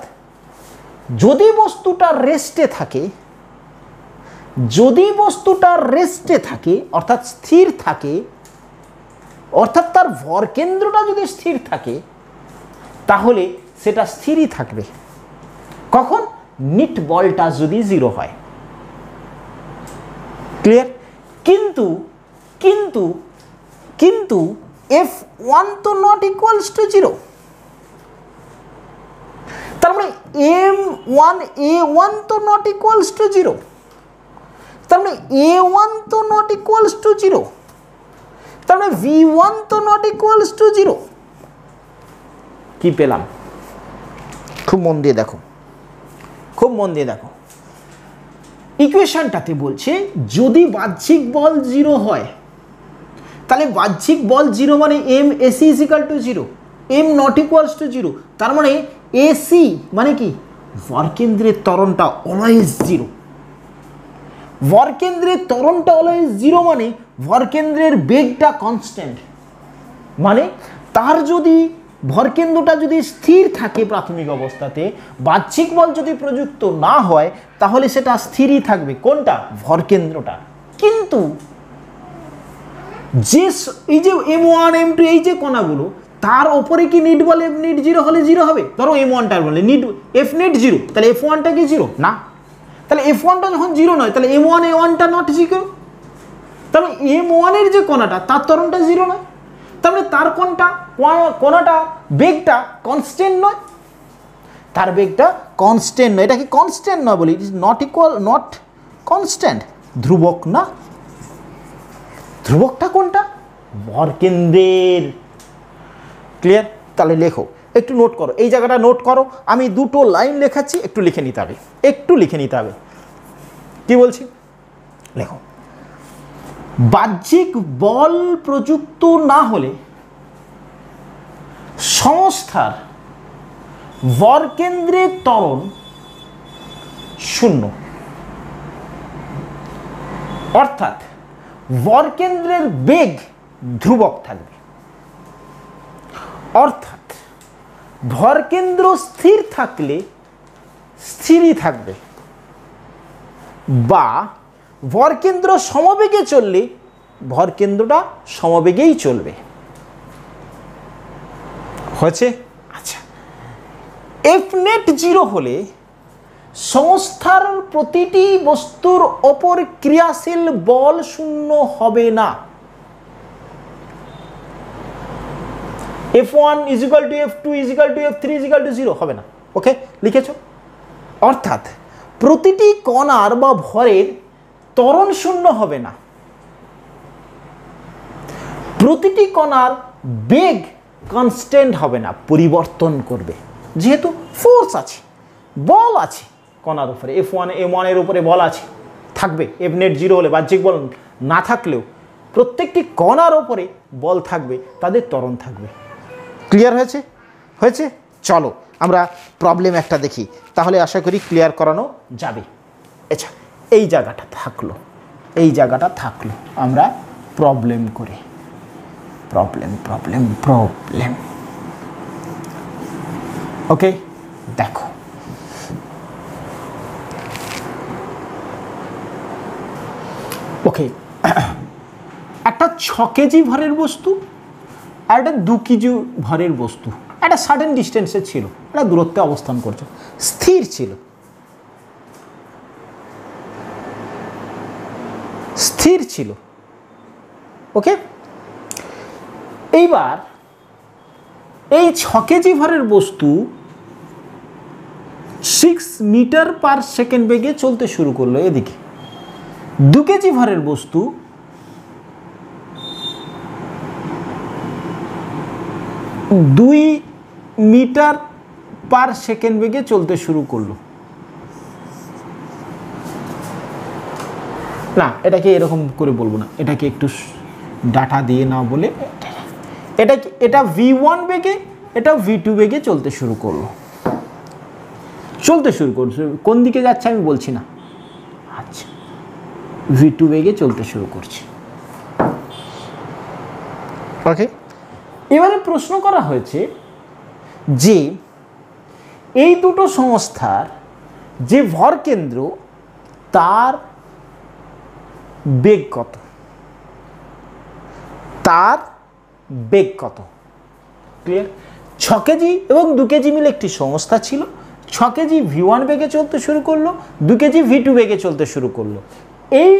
[SPEAKER 1] যদি বস্তুটা রেস্টে থাকে, যদি বস্তুটা রেস্টে থাকে অর্থাৎ স্থির থাকে, অর্থাৎ তার ভর কেন্দ্রটা যদি স্থির থাকে তাহলে সেটা স্থিরই থাকবে। কখন? নিট বলটা যদি 0 হয়। ক্লিয়ার? কিন্তু কিন্তু কিন্তু F1 তো নট ইকুয়ালস টু 0, তার মানে M1 A1 তো নট ইকুয়ালস টু 0, তার মানে A1 তো নট ইকুয়ালস টু 0, তার মানে V1 তো নট ইকুয়ালস টু 0। কি পেলাম? খুব মন দিয়ে দেখো, খুব মন দিয়ে দেখো, ইকুয়েশনটাতে বলছে যদি বাহ্যিক বল 0 হয় তাহলে বাহ্যিক বল 0 মানে M AC is equal to 0, M not equals to 0, তার মানে AC মানে কি? ভর কেন্দ্রের ত্বরণটা অলওয়েজ 0, ভর কেন্দ্রের ত্বরণটা অলওয়েজ 0 মানে ভর কেন্দ্রের বেগটা কনস্ট্যান্ট, মানে তার যদি ভরকেন্দ্রটা যদি স্থির থাকে প্রাথমিক অবস্থাতে, বাহ্যিক বল যদি প্রযুক্ত না হয়, তাহলে সেটা স্থিরই থাকবে। কোনটা? ভরকেন্দ্রটা। কিন্তু যে এই যে M1 M2 এই যে কণাগুলো, তার ওপরে কি নিট বল এফ নিট 0 হলে 0 হবে? ধরো M1টার বলে নিট এফ নেট 0, তাহলে F1টা কি 0 না? তাহলে F1টা যখন 0 নয়, তাহলে M1 A1টা নট 0। তাহলে M1 এর যে কণাটা, তার ত্বরণটা 0 নয়, তাহলে তার কণাটা বেগটা কনস্ট্যান্ট নয়, তার বেগটা কনস্ট্যান্ট নয়। এটা কি কনস্ট্যান্ট নয় বলি? It is not equal, not constant, ধ্রুবক না। ধ্রুবকটা কোনটা? ভরকেন্দ্রের। ক্লিয়ার? তাহলে লেখো, একটু নোট করো, এই জায়গাটা নোট করো। আমি দুটো লাইন লেখাচ্ছি, একটু লিখে নিতে হবে, একটু লিখে নিতে হবে। কি বলছি? লেখো, বাহ্যিক বল প্রযুক্ত না হলে সংস্থার ভরকেন্দ্রের ত্বরণ 0, অর্থাৎ ভরকেন্দ্রের বেগ ধ্রুবক থাকবে। অর্থাৎ ভরকেন্দ্র স্থির থাকলে স্থিরই থাকবে, বা ভরকেন্দ্র সমবেগে চললে ভরকেন্দ্রটা সমবেগেই চলবে। হয়েছে? আচ্ছা, এফ নেট 0 হলে সংস্থার প্রতিটি বস্তুর ওপর ক্রিয়াশীল বল 0 হবে না। F1 = F2 = F3 = 0 হবে না। ওকে, লিখেছ? অর্থাৎ প্রতিটি কণার বা ভরের ত্বরণ 0 হবে না, প্রতিটি কণার বেগ কনস্ট্যান্ট হবে না, পরিবর্তন করবে। যেহেতু ফোর্স আছে, বল আছে কণার উপরে, F1 M1 এর উপরে বল আছে, থাকবে। এফ নেট 0 হলে, বাহ্যিক বল না থাকলেও প্রত্যেকটি কণার উপরে বল থাকবে, তাদের ত্বরণ থাকবে। ক্লিয়ার হয়েছে? হয়েছে? চলো আমরা প্রবলেম একটা দেখি, তাহলে আশা করি ক্লিয়ার করানো যাবে। আচ্ছা, এই জায়গাটা থাকলো, এই জায়গাটা থাকলো, আমরা প্রবলেম করি। প্রবলেম প্রবলেম প্রবলেম ওকে, দেখো ওকে, একটা 6 কেজি ভরের বস্তু আর একটা 2 কেজি ভরের বস্তু একটা সাডেন ডিস্টেন্সে ছিল, একটা দূরত্বে অবস্থান করছে, স্থির ছিল, স্থির ছিল। ওকে, এইবার এই 6 কেজি ভরের বস্তু 6 মিটার/সেকেন্ড বেগে চলতে শুরু করলো এদিকে। 2 কেজি ভরের বস্তু 2 মিটার/সেকেন্ড বেগে চলতে শুরু করলো। না, এটাকে এরকম করে বলবো না, এটাকে একটু ডাটা দিয়ে না বলে, এটা V1 বেগে, এটা V2 বেগে চলতে শুরু করলো, চলতে শুরু করছে। কোন দিকে যাচ্ছে আমি বলছি না। আচ্ছা, V2 বেগে চলতে শুরু করছে। ওকে, এবারে প্রশ্ন করা হয়েছে যে এই দুটো সংস্থার যে ভরকেন্দ্র, তার বেগ কত, তার বেগ কত। ক্লিয়ার? 6 কেজি এবং 2 কেজি মিলে একটি সংস্থা ছিল। 6 কেজি V1 বেগে চলতে শুরু করলো, 2 কেজি V2 বেগে চলতে শুরু করলো। এই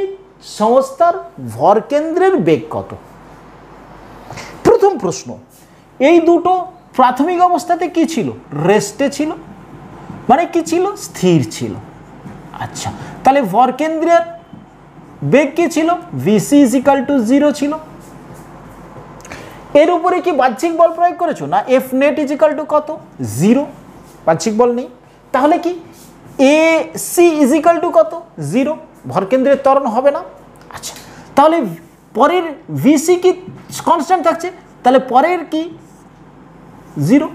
[SPEAKER 1] সংস্থার ভরকেন্দ্রের বেগ কত? প্রথম প্রশ্ন, এই দুটো প্রাথমিক অবস্থাতে কি ছিল? রেস্টে ছিল, মানে কি ছিল? স্থির ছিল। আচ্ছা, তাহলে ভরকেন্দ্রের বেগ কি ছিল? Vc = 0 ছিল। এর উপরে কি বাহ্যিক বল প্রয়োগ করেছো? না, এফ নেট = কত? 0, বাহ্যিক বল নেই। তাহলে কি AC = কত? 0, ভরকেন্দ্রের ত্বরণ হবে না। আচ্ছা, তাহলে পরের Vc কি কনস্ট্যান্ট থাকছে? তাহলে পরের কি? 0,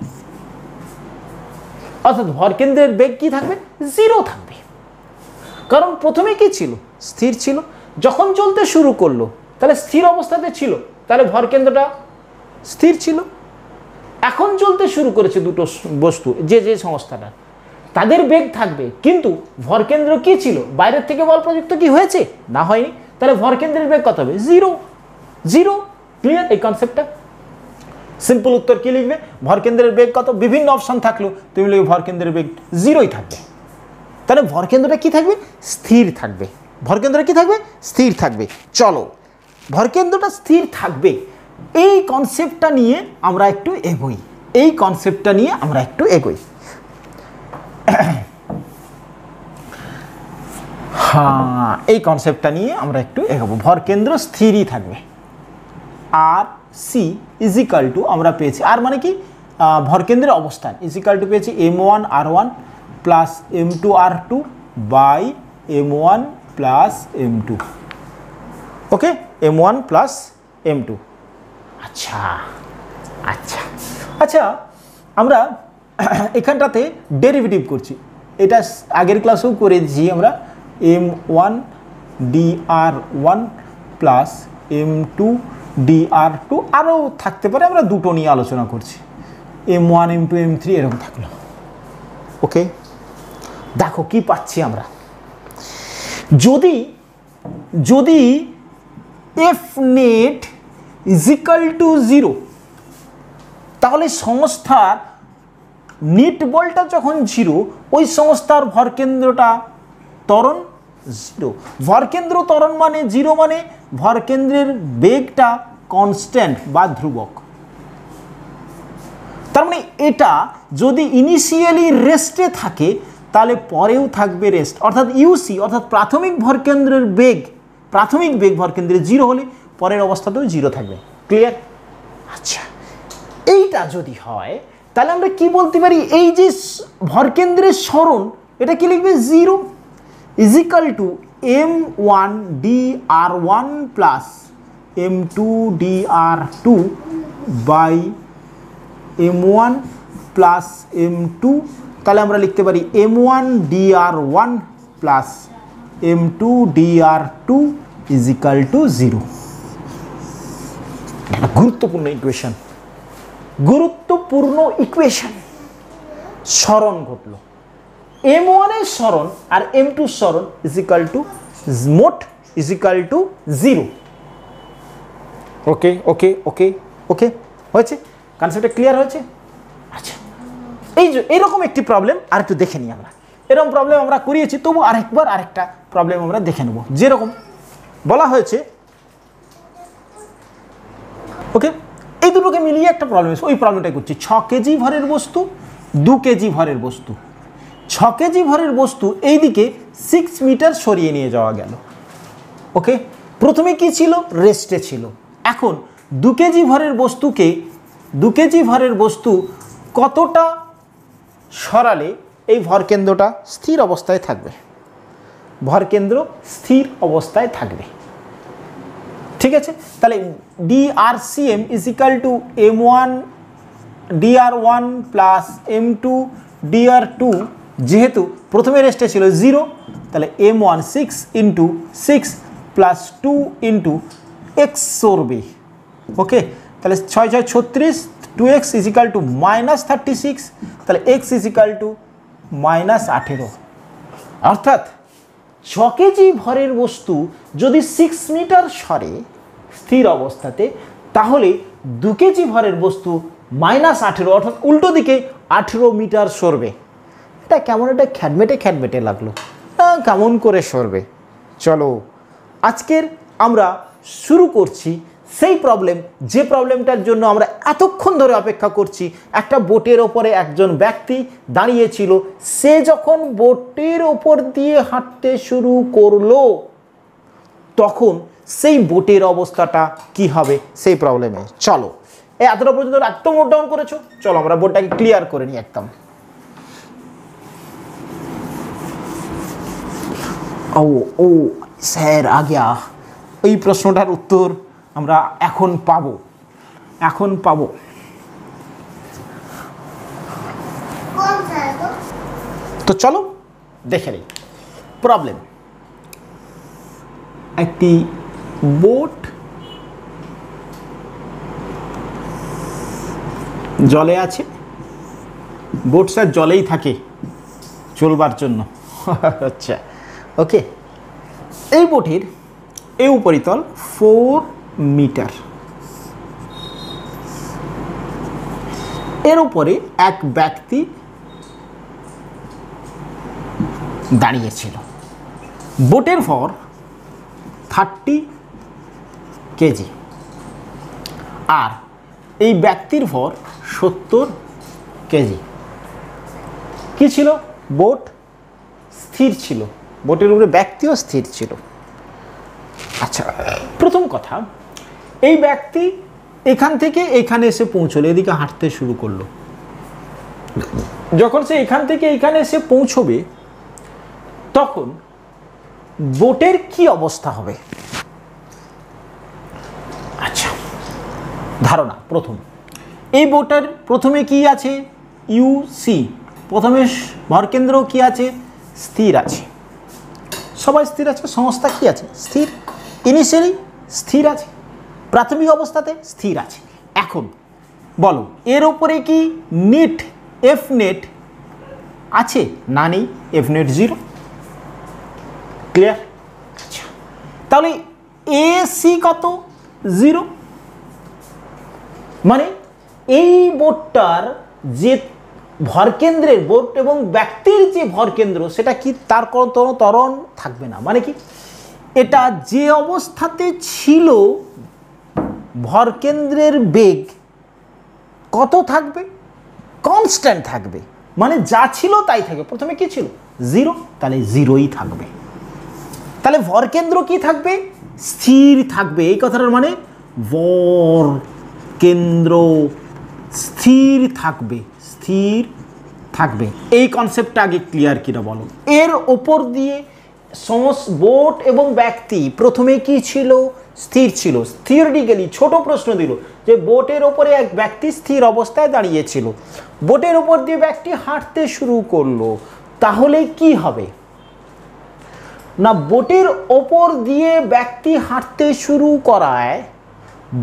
[SPEAKER 1] অর্থাৎ ভরকেন্দ্রের বেগ কি থাকবে? 0 থাকবে। কারণ প্রথমে কি ছিল? স্থির ছিল। যখন চলতে শুরু করলো, তাহলে স্থির অবস্থাতে ছিল, তাহলে ভরকেন্দ্রটা স্থির ছিল। এখন চলতে শুরু করেছে দুটো বস্তু, যে যে সংস্থাটা, তাদের বেগ থাকবে, কিন্তু ভরকেন্দ্র কি ছিল, বাইরের থেকে বল প্রযুক্ত কি হয়েছে, না হয়নি, তাহলে ভরকেন্দ্রের বেগ কত হবে, জিরো। জিরো। ক্লিয়ার এই কনসেপ্টটা? সিম্পল উত্তর কি লিখবে, ভরকেন্দ্রের বেগ কত, বিভিন্ন অপশন থাকলো, তুমি লিখবে ভরকেন্দ্রের বেগ জিরোই থাকবে। তাহলে ভরকেন্দ্রটা কি থাকবে, স্থির থাকবে। ভরকেন্দ্রটা কি থাকবে, স্থির থাকবে। চলো, ভরকেন্দ্রটা স্থির থাকবে, এই কনসেপ্টটা নিয়ে আমরা একটু এগোই, এই কনসেপ্টটা নিয়ে আমরা একটু এগোই। হ্যাঁ, এই কনসেপ্টটা নিয়ে আমরা একটু এগোবো। ভরকেন্দ্র স্থিরই থাকবে। আর সি ইজিক্যাল টু আমরা পেয়েছি, আর মানে কি, ভরকেন্দ্রের অবস্থান ইজিক্যাল টু পেয়েছি m1r1 plus m2r2 by m1 plus m2। Okay, m1 plus m2। আচ্ছা আচ্ছা আচ্ছা, আমরা এখানটাতে ডেরিভেটিভ করছি, এটা আগের ক্লাসেও করেছি আমরা, m1 dr1 plus m2 dr2, আরও থাকতে পারে, আমরা দুটো নিয়ে আলোচনা করছি, m1 m2 m3 এরকম থাকলো। ওকে, দেখো কি পাচ্ছি আমরা, যদি যদি F net is equal to zero, তাহলে সংস্থার নেট বলটা যখন জিরো, ওই সংস্থার ভরকেন্দ্রটা ত্বরণ জিরো। ভরকেন্দ্র ত্বরণ মানে জিরো, মানে ভরকেন্দ্রের বেগটা কনস্ট্যান্ট বা ধ্রুবক। তার মানে এটা যদি ইনিশিয়ালি রেস্টে থাকে, তাহলে পরেও থাকবে রেস্ট, অর্থাৎ ইউসি অর্থাৎ প্রাথমিক ভরকেন্দ্রের বেগ, প্রাথমিক বেগ ভরকেন্দ্রের জিরো হলে পরের অবস্থাতেও জিরো থাকবে। ক্লিয়ার? আচ্ছা, এইটা যদি হয় তাহলে আমরা কি বলতে পারি, এই যে ভরকেন্দ্রের সরণ, এটা কি লিখবে, zero is equal to m1 dr1 plus m2 dr2 by m1 plus m2। তাহলে আমরা লিখতে পারি m1 dr1 plus m2 dr2 is equal to zero. গুরুত্বপূর্ণ ইকুয়েশন, গুরুত্বপূর্ণ ইকুয়েশন। সরণ ঘটল, m1 এর সরণ আর m2 সরণ ইজিক্যাল টু মোট is equal to zero. Okay okay okay okay, হয়েছে? কনসেপ্টটা ক্লিয়ার হয়েছে? আচ্ছা, এই যে এরকম একটি প্রবলেম আর একটু দেখে নিই আমরা। এরকম প্রবলেম আমরা করিয়েছি, তবু আরেকবার আরেকটা প্রবলেম আমরা দেখে নেব। যেরকম বলা হয়েছে, ওকে, এই দুটোকে মিলিয়ে একটা প্রবলেম, ওই প্রবলেমটাই করছি। 6 কেজি ভরের বস্তু, 2 কেজি ভরের বস্তু। 6 কেজি ভরের বস্তু এইদিকে 6 মিটার সরিয়ে নিয়ে যাওয়া গেল। ওকে, প্রথমে কি ছিল, রেস্টে ছিল। এখন 2 কেজি ভরের বস্তুকে, 2 কেজি ভরের বস্তু কতটা সরালে এই ভরকেন্দ্রটা স্থির অবস্থায় থাকবে? ভরকেন্দ্র স্থির অবস্থায় থাকবে। ঠিক আছে, তাহলে DRCM is equal to m1 dr1 plus m2 dr2, যেহেতু প্রথমে রেস্টে ছিল জিরো, তাহলে m1 6 into 6 plus 2 into x সরবে। ওকে, তাহলে 6 6 36, 2x ইজিক্যাল টু -36, তাহলে x ইজিক্যাল টু -18। অর্থাৎ 6 কেজি ভরের বস্তু যদি 6 মিটার সরে স্থির অবস্থাতে, তাহলে 2 কেজি ভরের বস্তু -18, অর্থাৎ উল্টো দিকে 18 মিটার সরবে। এটা কেমন একটা খ্যাটমেটে খ্যাটমেটে লাগলো, কেমন করে সরবে? চলো, আজকের আমরা শুরু করছি সেই প্রবলেম, যে প্রবলেমটার জন্য আমরা এতক্ষণ ধরে অপেক্ষা করছি। একটা বোটের ওপরে একজন ব্যক্তি দাঁড়িয়েছিল, সে যখন বোটের ওপর দিয়ে হাঁটতে শুরু করলো, তখন সেই বোটের অবস্থাটা কি হবে সেই প্রবলেমে। চলো, এতটা পর্যন্ত একদম নোট ডাউন করেছো? চলো আমরা বোর্ডটাকে ক্লিয়ার করে নিই একদম। ও ও স্যার আ গয়া, এই প্রশ্নটার উত্তর আমরা এখন পাবো, এখন পাবো। তো চলো দেখে নিই প্রবলেম। একটি বোট জলে আছে, বোট স্যার জলেই থাকে চলবার জন্য। আচ্ছা, ওকে। এই বোটের এই উপরিতল 4 মিটার, এর উপরে এক ব্যক্তি দাঁড়িয়েছিল। বোটের ভর 30 কেজি আর এই ব্যক্তির ভর 70 কেজি। কি ছিল? বোট স্থির ছিল, বোটের উপরে ব্যক্তিও স্থির ছিল। আচ্ছা, প্রথম কথা, এই ব্যক্তি এখান থেকে এখানে এসে পৌঁছলো, এদিকে হাঁটতে শুরু করলো। যখন সে এখান থেকে এখানে এসে পৌঁছবে তখন বোটের কি অবস্থা হবে? আচ্ছা, ধারণা প্রথম, এই বোটের প্রথমে কি আছে? ইউসি, প্রথমে ভরকেন্দ্র কি আছে? স্থির আছে, সবাই স্থির আছে। সংস্থা কি আছে? স্থির। ইনিশিয়ালি স্থির আছে, প্রাথমিক অবস্থাতে স্থির আছে। এখন বলো, এর উপরে কি নেট, এফ নেট আছে? না, নেই। F net 0। ক্লিয়ার? আচ্ছা, তাহলে এসি কত? 0। মানে এই বোটটার যে ভরকেন্দ্রের, বোট এবং ব্যক্তির যে ভরকেন্দ্র, সেটা কি তার কোনো ত্বরণ থাকবে না। মানে কি, এটা যে অবস্থাতে ছিল ভরকেন্দ্রের বেগ কত থাকবে? কনস্ট্যান্ট থাকবে। মানে যা ছিল তাই থাকবে। প্রথমে কি ছিল? 0, তাহলে 0ই থাকবে। তাহলে ভরকেন্দ্র কি থাকবে? স্থির থাকবে। এই কথাটার মানে ভরকেন্দ্র স্থির থাকবে, স্থির থাকবে। এই কনসেপ্টটা আগে ক্লিয়ার কিনা বলো। এর ওপর দিয়ে বোট এবং ব্যক্তি প্রথমে কি ছিল? স্থির ছিল। থিওরিটিক্যালি ছোট প্রশ্ন দিল যে বোটের ওপরে এক ব্যক্তি স্থির অবস্থায় দাঁড়িয়েছিল, বোটের ওপর দিয়ে ব্যক্তি হাঁটতে শুরু করলো, তাহলে কি হবে? না, বোটের ওপর দিয়ে ব্যক্তি হাঁটতে শুরু করায়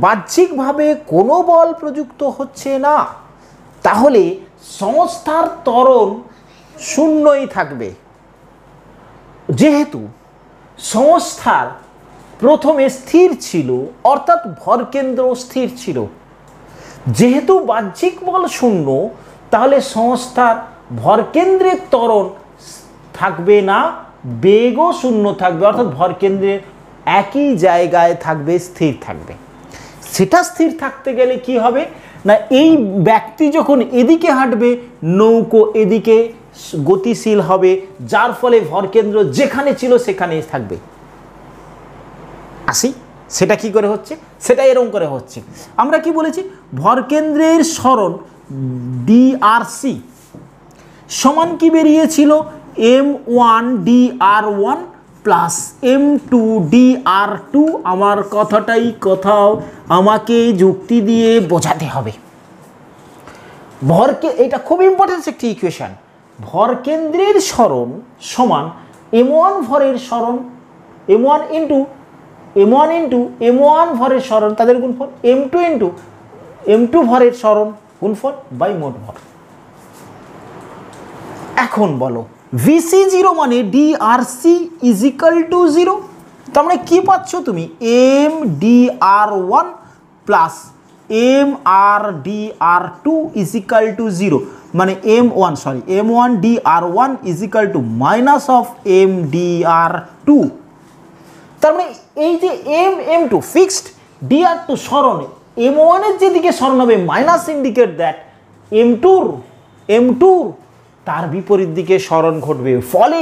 [SPEAKER 1] বাহ্যিকভাবে কোনো বল প্রযুক্ত হচ্ছে না, তাহলে সংস্থার ত্বরণ শূন্যই থাকবে। যেহেতু সংস্থার প্রথমে স্থির ছিল, অর্থাৎ ভরকেন্দ্র স্থির ছিল, যেহেতু বাহ্যিক বল শূন্য, তাহলে সংস্থার ভরকেন্দ্রের ত্বরণ থাকবে না, বেগও শূন্য থাকবে, অর্থাৎ ভরকেন্দ্রের একই জায়গায় থাকবে, স্থির থাকবে। সেটা স্থির থাকতে গেলে কি হবে? না, এই ব্যক্তি যখন এদিকে হাঁটবে, নৌকো এদিকে গতিশীল হবে, যার ফলে ভরকেন্দ্র যেখানে ছিল সেখানেই থাকবে। আসি, সেটা কি করে হচ্ছে? সেটা এরকম করে হচ্ছে। আমরা কি বলেছি? ভরকেন্দ্রের সরণ ডিআরসি সমান কি বেরিয়েছিল? M1 dr1 plus M2 dr2। আমার কথাটাই কোথাও আমাকে যুক্তি দিয়ে বোঝাতে হবে। এটা খুব ইম্পর্টেন্ট একটি ইকুয়েশন। ভরকেন্দ্রের সরণ সমান M1 ভরের সরণ, M1 ইন্টু M1 ভরের সরণ, তাদের গুণফল M2 ভরের সরণ গুণফল বাই মোট ভর। এখন বলো, VC0 মানে DRC ইজ ইকাল টু 0। তার মানে কি পাচ্ছ তুমি? MDR1 plus MRDR2 is equal to 0। মানে M1 DR1 is equal two minus of MDR2। তার মানে এই যে M2 ফিক্সড, DR2 সরণে, M1 এর যেদিকে সরণ হবে মাইনাস ইন্ডিকেট দ্যাট M2 তার বিপরীত দিকে সরণ ঘটবে। ফলে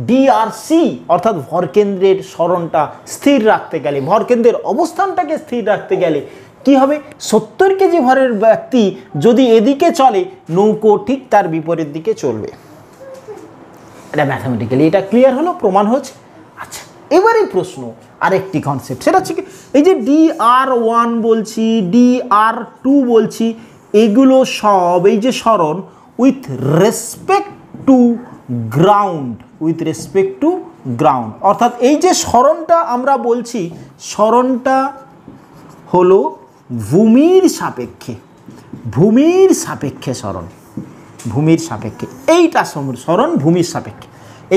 [SPEAKER 1] ডিআরসি অর্থাৎ ভরকেন্দ্রের সরণটা স্থির রাখতে গেলে, ভরকেন্দ্রের অবস্থানটাকে স্থির রাখতে গেলে কি হবে? 70 কেজি ভরের ব্যক্তি যদি এদিকে চলে, নৌকো ঠিক তার বিপরীত দিকে চলবে। এটা ম্যাথামেটিক্যালি এটা ক্লিয়ার হলো, প্রমাণ হচ্ছে। আচ্ছা, এবারে প্রশ্ন আরেকটি কনসেপ্ট, সেটা হচ্ছে কি, এই যে DR1 বলছি, DR2 বলছি, এগুলো সব এই যে সরণ উইথ রেসপেক্ট টু গ্রাউন্ড, অর্থাৎ এই যে সরণটা আমরা বলছি, সরণটা হলো ভূমির সাপেক্ষে। ভূমির সাপেক্ষে সরণ, ভূমির সাপেক্ষে, এইটা সরণ ভূমির সাপেক্ষে।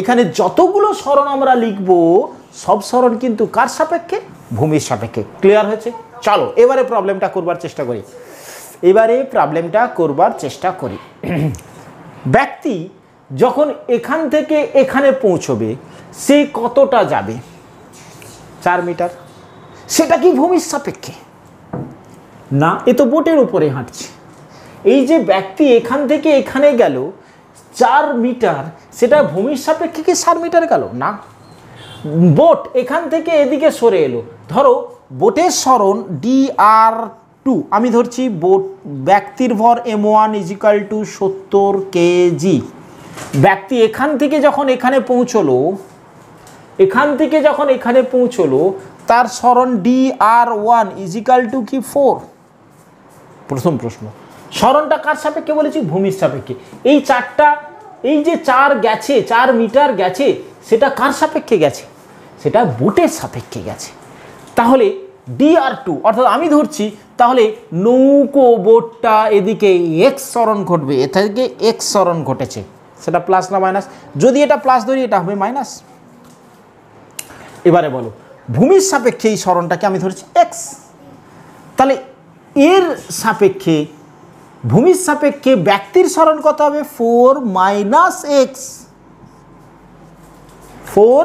[SPEAKER 1] এখানে যতগুলো সরণ আমরা লিখব সব সরণ কিন্তু কার সাপেক্ষে? ভূমির সাপেক্ষে। ক্লিয়ার হয়েছে? চলো এবারে প্রবলেমটা করবার চেষ্টা করি। ব্যক্তি যখন এখান থেকে এখানে পৌঁছবে সে কতটা যাবে? 4 মিটার। সেটা কি ভূমির সাপেক্ষে? না, এ তো বোটের উপরে হাঁটছে। এই যে ব্যক্তি এখান থেকে এখানে গেল 4 মিটার, সেটা ভূমির সাপেক্ষে কি 4 মিটার গেল? না। বোট এখান থেকে এদিকে সরে এলো, ধরো বোটের সরণ dr2, আমি ধরছি বোট ব্যক্তির ভর m1 = 70 কেজি। ব্যক্তি এখান থেকে যখন এখানে পৌঁছলো, তার সরণ dr1 = কি 4। প্রথম প্রশ্ন, সরণটা কার সাপেক্ষে বলেছি? ভূমির সাপেক্ষে। এই যে 4 গেছে, 4 মিটার গেছে, সেটা কার সাপেক্ষে গেছে? সেটা বোটের সাপেক্ষে গেছে। তাহলে dr2 অর্থাৎ আমি ধরছি তাহলে নৌকো বোটটা এদিকে x সরণ ঘটবে, এ থেকে x সরণ ঘটেছে, সেটা প্লাস না মাইনাস? যদি এটা প্লাস ধরি এটা হবে মাইনাস। এবারে বলো ভূমির সাপেক্ষে এই সরণটাকে আমি ধরেছি x, তাহলে এর সাপেক্ষে ভূমির সাপেক্ষে ব্যক্তির সরণ কত হবে? 4 - x, 4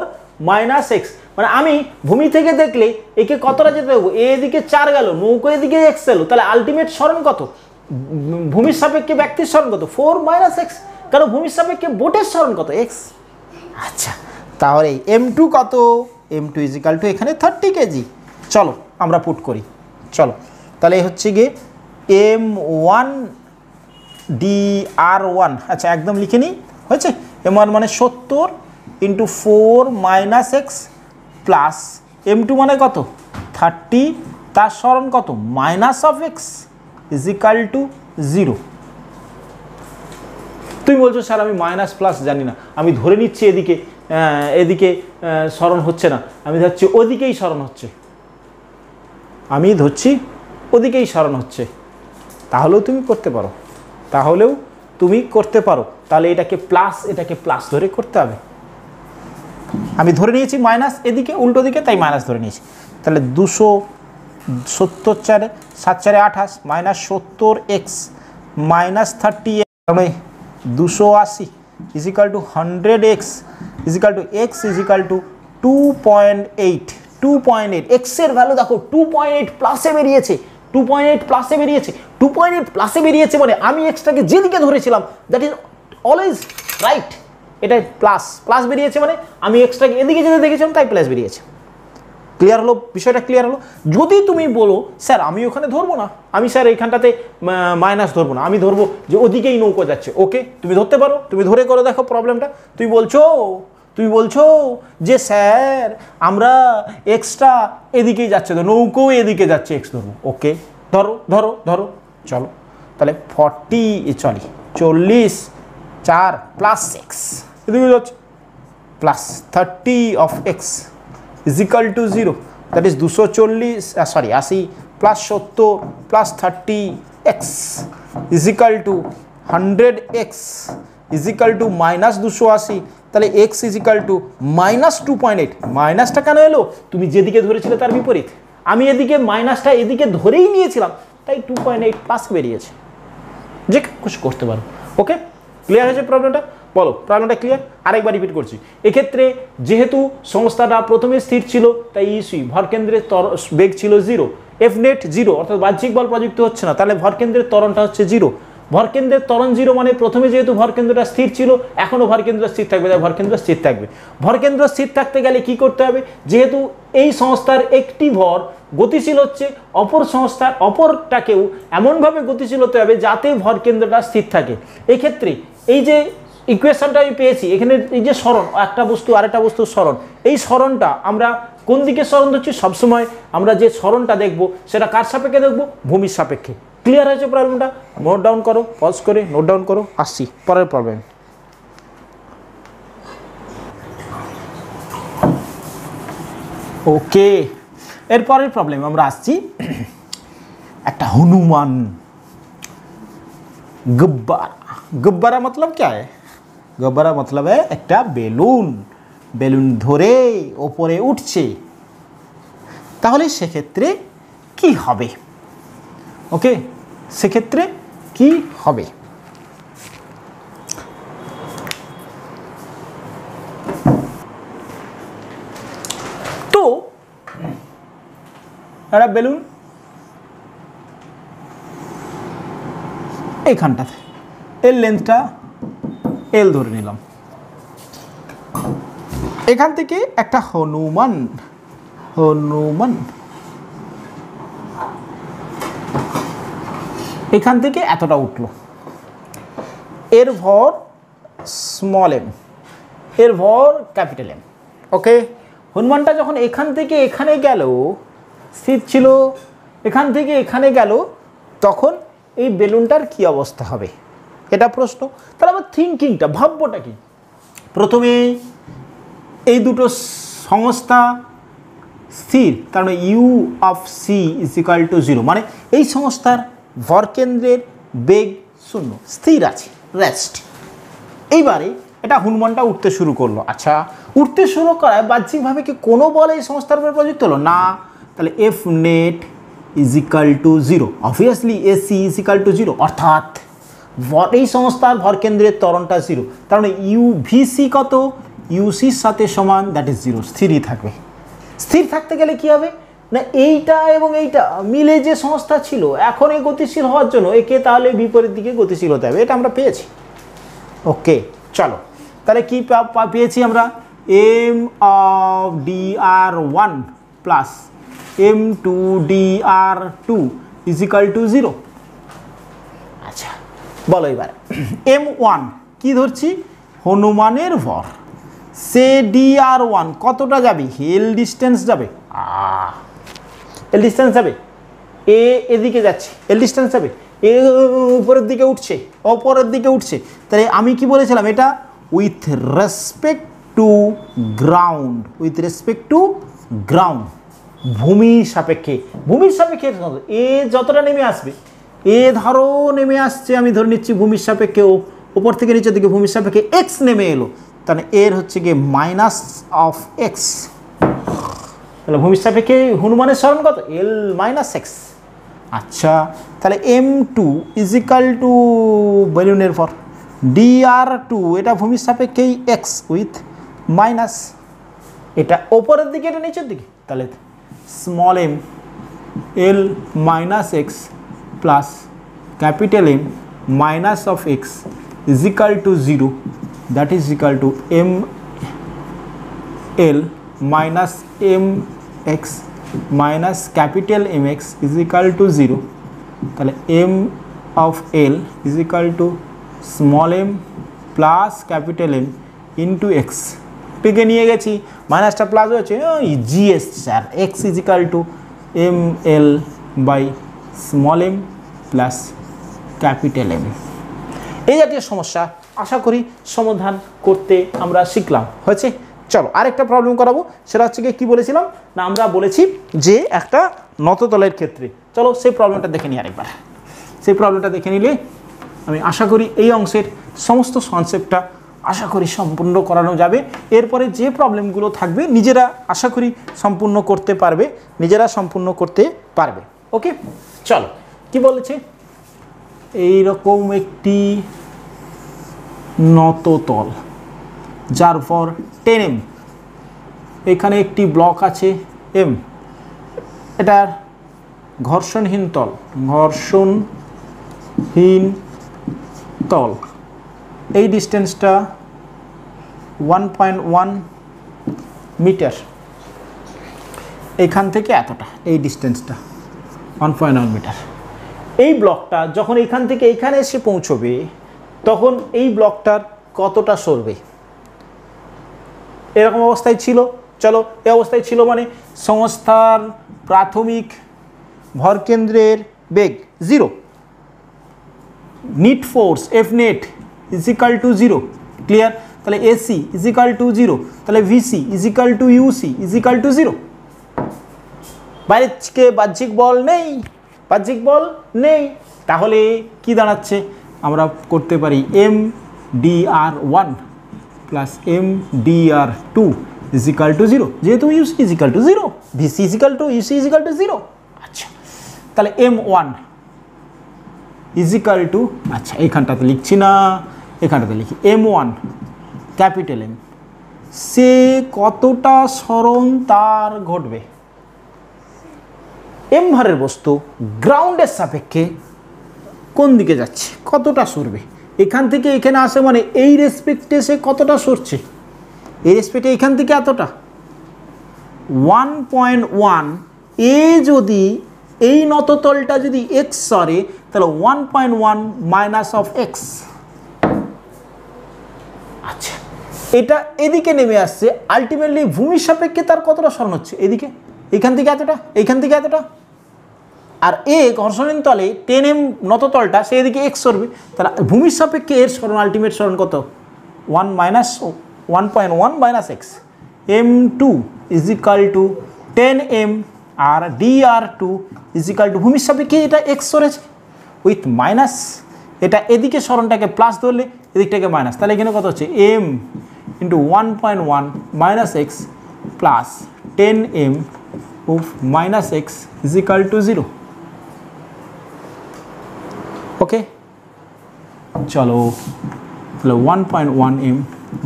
[SPEAKER 1] - x। মানে আমি ভূমি থেকে দেখলে একে কতটা যেতে দেবো? এদিকে 4 গেল, নৌকো এদিকে x এলো, তাহলে আলটিমেট সরণ কত? ভূমির সাপেক্ষে ব্যক্তির সরণ কত? 4 - x। কারণ ভূমির সাপেক্ষে বোটের সরণ কত? x। আচ্ছা, তাহলে m2 কত? m2 = এখানে 30 কেজি। চলো আমরা পুট করি। চলো তাহলে হচ্ছে গিয়ে m1 dr1, আচ্ছা একদম লিখে নিই, হয়েছে? m1 মানে 70 × 4 - x প্লাস m2 মানে কত? 30, তার সরণ কত? -x = 0। তুমি বলছো স্যার আমি মাইনাস প্লাস জানি না, আমি ধরে নিচ্ছি এদিকে সরণ হচ্ছে না, আমি ধরছি ওদিকেই সরণ হচ্ছে, তাহলেও তুমি করতে পারো। তাহলে এটাকে প্লাস ধরে করতে হবে। আমি ধরে নিয়েছি মাইনাস এদিকে, উল্টো দিকে, তাই মাইনাস ধরে নিয়েছি। তাহলে 270 4 7 4 28 -70x -30 মানে 280 = 100x x = 2.8। 2.8 x এর ভ্যালু দেখো 2.8 প্লাসে বেরিয়েছে, 2.8 প্লাসে বেরিয়েছে মানে আমি এক্সটাকে যেদিকে ধরেছিলাম দ্যাট ইজ অলওয়েজ রাইট। এটা প্লাস বেরিয়েছে মানে আমি এক্সটাকে এদিকে যেতে দেখেছিলাম তাই প্লাস বেরিয়েছে। ক্লিয়ার হলো? বিষয়টা ক্লিয়ার হলো? যদি তুমি বলো স্যার আমি ওখানে ধরবো না, আমি স্যার এইখানটাতে মাইনাস ধরবো না, আমি ধরবো যে ওদিকেই নৌকো যাচ্ছে, ওকে তুমি ধরতে পারো, তুমি ধরে করে দেখো প্রবলেমটা। তুমি বলছো যে স্যার আমরা এক্সটা এদিকেই যাচ্ছে, তো নৌকো এদিকে যাচ্ছে, এক্স ধরবো, ওকে ধরো চলো। তাহলে 40 4 + x এদিকে যাচ্ছে plus 30 of x = 0, that is 80 + 70 + 30x = 100x -280। তাহলে x = -2.8। মাইনাসটা কেন এলো? তুমি যেদিকে ধরেছিলে তার বিপরীত, আমি এদিকে মাইনাসটা এদিকে ধরেই নিয়েছিলাম, তাই 2.8 প্লাস বেরিয়েছে। যে কিছু করতে পারো। ওকে, ক্লিয়ার হয়েছে প্রবলেমটা? বলো প্রবলেমটা ক্লিয়ার? আরেকবার রিপিট করছি। এক্ষেত্রে যেহেতু সংস্থাটা প্রথমে স্থির ছিল তাই ভরকেন্দ্রের বেগ ছিল 0, এফ নেট 0 অর্থাৎ বাহ্যিক বল প্রযুক্ত হচ্ছে না, তাহলে ভরকেন্দ্রের ত্বরণটা হচ্ছে 0। ভরকেন্দ্রের ত্বরণ 0 মানে প্রথমে যেহেতু ভরকেন্দ্রটা স্থির ছিল এখনও ভরকেন্দ্র স্থির থাকবে, তাই ভরকেন্দ্র স্থির থাকবে। ভরকেন্দ্র স্থির থাকতে গেলে কি করতে হবে? যেহেতু এই সংস্থার একটি ভর গতিশীল হচ্ছে, অপরটাকেও এমনভাবে গতিশীল হতে হবে যাতে ভরকেন্দ্রটা স্থির থাকে। এক্ষেত্রে এই যে ইকুয়েশনটা আমি পেয়েছি এখানে, এই যে সরণ, একটা বস্তু আরেকটা বস্তুর সরণ, এই সরণটা আমরা কোন দিকে সরণ ধরছি? সবসময় আমরা যে সরণটা দেখব সেটা কার সাপেক্ষে দেখবো? ভূমির সাপেক্ষে। ক্লিয়ার হয়েছে প্রবলেমটা? নোট ডাউন করো, পজ করে নোট ডাউন করো। আসছি পরের প্রবলেম। ওকে, এরপরের প্রবলেম আমরা আসছি একটা হনুমান गुब्बारा। गुब्बारा मतलब क्या है? गुब्बारा मतलब है একটা বেলুন, বেলুন ধরে উপরে উঠছে। তাহলে সেক্ষেত্রে কি হবে? ওকে, সেক্ষেত্রে কি হবে? তো একটা বেলুন এইখানটাতে, এর লেন্থটা এল ধরে নিলাম। এখান থেকে একটা হনুমান এখান থেকে এতটা উঠলো, এর ভর স্মল এম, এর ভর ক্যাপিটাল এম। ওকে, হনুমানটা যখন এখান থেকে এখানে গেল, স্থির ছিল, এখান থেকে এখানে গেল, তখন এই বেলুনটার কি অবস্থা হবে, এটা প্রশ্ন। তাহলে আমার থিঙ্কিংটা, ভাববোটা কি? প্রথমে এই দুটো সংস্থা স্থির, কারণ U of C is equal to 0, মানে এই সংস্থার ভরকেন্দ্রের বেগ 0, স্থির আছে, রেস্ট। এইবারে এটা হনুমানটা উঠতে শুরু করলো। আচ্ছা, উঠতে শুরু করায় বাহ্যিকভাবে কি কোনো বল এই সংস্থার উপর প্রযুক্ত হলো না? তাহলে F net is equal to 0, obviously AC is equal to 0, অর্থাৎ এই সংস্থার ভরকেন্দ্রের ত্বরণটা 0। তার মানে ইউ ভিসি কত? ইউসির সাথে সমান, দ্যাট ইজ 0, স্থিরই থাকবে। স্থির থাকতে গেলে কি হবে না, এইটা এবং এইটা মিলে যে সংস্থা ছিল, এখন এই গতিশীল হওয়ার জন্য একে তাহলে বিপরীত দিকে গতিশীল হতে হবে, এটা আমরা পেয়েছি। ওকে, চলো তাহলে কি পেয়েছি আমরা? M of D R 1 plus M two D R 2 is equal to 0। আচ্ছা বলো এবার, M1 কি ধরছি? হনুমানের ভর, সে dr1 কতটা যাবে? এল ডিস্টেন্স যাবে, এল ডিস্টেন্স যাবে, এ এদিকে যাচ্ছে, এল ডিস্টেন্স যাবে, এ উপরের দিকে উঠছে, অপরের দিকে উঠছে। তাহলে আমি কি বলেছিলাম? এটা with respect to ground, with respect to ground, ভূমির সাপেক্ষে। ভূমির সাপেক্ষে এ যতটা নেমে আসবে, এ ধরো নেমে আসছে, আমি ধরে নিচ্ছি ভূমির সাপেক্ষে, উপর থেকে নিচের দিকে ভূমির সাপেক্ষে এক্স নেমে এলো, তাহলে এর হচ্ছে গিয়ে মাইনাস অফ এক্স। তাহলে ভূমির সাপেক্ষে হনুমানের সরণ কত? এল মাইনাস এক্স। আচ্ছা, তাহলে M2 ইজ ইকাল টু বেলুনের ভর dr2, এটা ভূমির সাপেক্ষেই এক্স উইথ মাইনাস, এটা ওপরের দিকে, এটা নিচের দিকে, তাহলে small M L minus X plus capital M minus of X is equal to 0, that is equal to M L minus M X minus capital M X is equal to 0। তাহলে M of L is equal to small M plus capital M into X, টেকে নিয়ে গেছি, মাইনাসটা প্লাস হয়েছে, জি এসছে sir, X is equal to M L by small M plus capital M. এই জাতীয় সমস্যা আশা করি সমাধান করতে আমরা শিখলাম। হয়েছে? চলো আরেকটা প্রবলেম করাবো, সেটা হচ্ছে কি বলেছিলাম না, আমরা বলেছি যে একটা নততলের ক্ষেত্রে, চলো সেই প্রবলেমটা দেখে নিই আরেকবার। সেই প্রবলেমটা দেখে নিলে আমি আশা করি এই অংশের সমস্ত কনসেপ্টটা আশা করি সম্পূর্ণ করানো যাবে। এরপরে যে প্রবলেমগুলো থাকবে নিজেরা আশা করি সম্পূর্ণ করতে পারবে, নিজেরা সম্পূর্ণ করতে পারবে। ওকে, চলো কি বলেছে? এইরকম একটি নততল যার ভর 10m, এখানে একটি ব্লক আছে m, এটার ঘর্ষণহীন তল, ঘর্ষণহীন তল, এই ডিস্টেন্সটা 1.1 মিটার, এখান থেকে এতটা, এই ডিস্টেন্সটা 1.1 মিটার। এই ব্লকটা যখন এখান থেকে এখানে এসে পৌঁছবে, তখন এই ব্লকটার কতটা সরবে? এরকম অবস্থায় ছিল, চলো এই অবস্থায় ছিল মানে সংস্থার প্রাথমিক ভরকেন্দ্রের বেগ 0, net force F net is equal to 0, clear? তাহলে এসি ইজ ইকাল টু 0, তাহলে V C is equal to UC is equal to 0। বাইরের থেকে বাহ্যিক বল নেই, বাহ্যিক বল নেই, তাহলে কি দাঁড়াচ্ছে? আমরা করতে পারি mdr1 plus mdr2 is equal to 0, যেহেতু UC is equal to 0, VC is equal to UC is equal to 0। আচ্ছা, তাহলে m1 ইজ ইকাল টু, আচ্ছা এইখানটাতে লিখছি না, এখানটাতে লিখি m1 ক্যাপিটাল M, সে কতটা সরণ তার ঘটবে। m ভরের বস্তু গ্রাউন্ডের সাপেক্ষে কোন দিকে যাচ্ছে, কতটা সরবে, এখান থেকে এখানে আসে মানে এই রেসপেক্টে সে কতটা সরছে, এই রেসপেক্টে এখান থেকে এতটা 1.1, এ যদি এই নততলটা যদি x সরে তাহলে 1.1 মাইনাস অফ x। আচ্ছা, এটা এদিকে নেমে আসছে, আলটিমেটলি ভূমির সাপেক্ষে তার কতটা সরণ হচ্ছে, এদিকে এখান থেকে এতটা, এখান থেকে এতটা, আর এ ঘর্ষণের তলে 10m নততলটা সে এদিকে x সরবে, তাহলে ভূমির সাপেক্ষে এর সরণ আলটিমেট সরণ কত 1.1 minus x। m2 is equal to 10m আর dr2 ইজ ইকাল টু ভূমির সাপেক্ষে এটা x সরেছে উইথ মাইনাস, এটা এদিকে সরণটাকে প্লাস ধরলে এদিকটাকে মাইনাস, তাহলে এখানে কত হচ্ছে m into 1.1 minus X plus 10m of minus X is equal to 0। Okay, চলো তাহলে 1.1m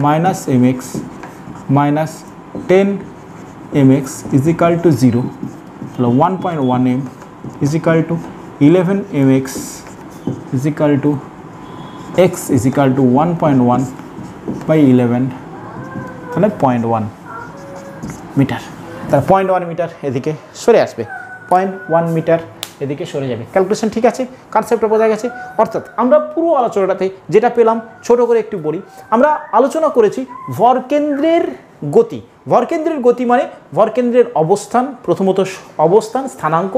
[SPEAKER 1] minus mx minus 10mx is equal to 0, তাহলে 1.1m is equal to 11mx is equal to x is equal to 1.1 by 11, তাহলে 0.1 মিটার, তাহলে 0.1 মিটার এদিকে সরে আসবে, 0.1 মিটার এদিকে সরে যাবে। ক্যালকুলেশন ঠিক আছে, কনসেপ্টটা বোঝা গেছে। অর্থাৎ আমরা পুরো আলোচনাটাতে যেটা পেলাম ছোট করে একটু বলি, আমরা আলোচনা করেছি ভরকেন্দ্রের গতি। ভরকেন্দ্রের গতি মানে ভরকেন্দ্রের অবস্থান, প্রথমত অবস্থান স্থানাঙ্ক,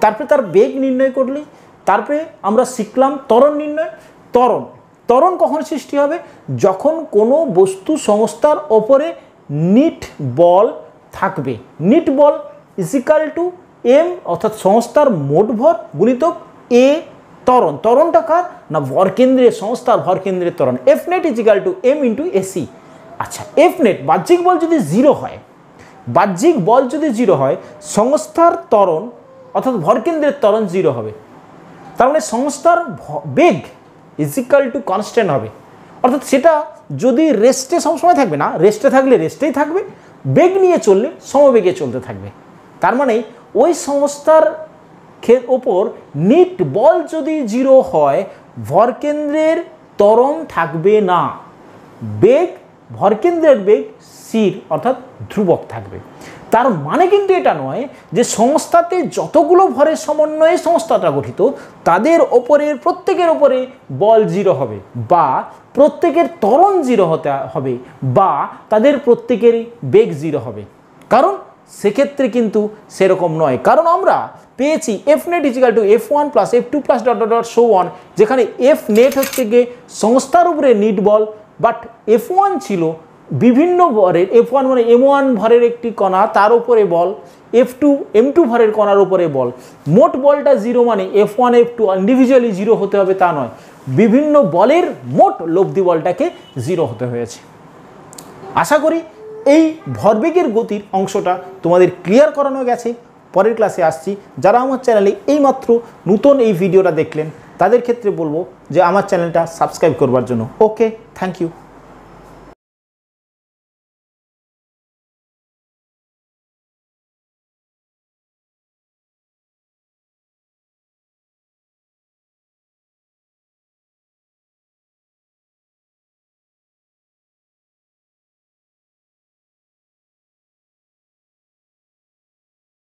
[SPEAKER 1] তারপরে তার বেগ নির্ণয় করলি, তারপরে আমরা শিখলাম ত্বরণ নির্ণয়। ত্বরণ কখন সৃষ্টি হবে, যখন কোনো বস্তু সংস্থার ওপরে নিট বল থাকবে। নিট বল ইজ ইকাল টু এম, অর্থাৎ সংস্থার মোট ভর গুণিতক এ ত্বরণ। ত্বরণটা কার না ভরকেন্দ্রের, সংস্থার ভরকেন্দ্রের ত্বরণ। F net is equal to M into A C. আচ্ছা, এফ নেট বাহ্যিক বল যদি 0 হয়, বাহ্যিক বল যদি 0 হয়, সংস্থার ত্বরণ অর্থাৎ ভরকেন্দ্রের ত্বরণ 0 হবে। তার মানে সংস্থার বেগ ইজ ইকাল টু কনস্ট্যান্ট হবে, অর্থাৎ সেটা যদি রেস্টে সবসময় থাকবে না, রেস্টে থাকলে রেস্টেই থাকবে, বেগ নিয়ে চললে সমবেগে চলতে থাকবে। তার মানে ওই সংস্থার ওপর নিট বল যদি 0 হয়, ভরকেন্দ্রের ত্বরণ থাকবে না, বেগ ভরকেন্দ্রের বেগ স্থির অর্থাৎ ধ্রুবক থাকবে। তার মানে কিন্তু এটা নয় যে সংস্থাতে যতগুলো ভরের সমন্বয়ে সংস্থাটা গঠিত তাদের ওপরের প্রত্যেকের ওপরে বল 0 হবে, বা প্রত্যেকের ত্বরণ 0 হতে হবে, বা তাদের প্রত্যেকের বেগ 0 হবে। কারণ সেক্ষেত্রে কিন্তু সেরকম নয়, কারণ আমরা পেয়েছি F net is equal to f1 plus f2 plus dot dot dot so on, যেখানে এফ নেট হচ্ছে গিয়ে সংস্থার উপরে নিট বল, বাট f1 ছিল বিভিন্ন ভরের, f1 মানে m1 ভরের একটি কণা তার উপরে বল, f2 m2 ভরের কণার উপরে বল। মোট বলটা 0 মানে f1 f2 ইন্ডিভিজুয়ালি 0 হতে হবে তা নয়, বিভিন্ন বলের মোট লব্ধি বলটাকে 0 হতে হয়েছে। আশা করি এই ভরবেগের গতির অংশটা তোমাদের ক্লিয়ার করানো গেছে। পরের ক্লাসে আসছি। যারা আমার চ্যানেলে এইমাত্র নতুন এই ভিডিওটা দেখলেন তাদের ক্ষেত্রে বলবো যে আমার চ্যানেলটা সাবস্ক্রাইব করবার জন্য। ওকে, থ্যাংক ইউ।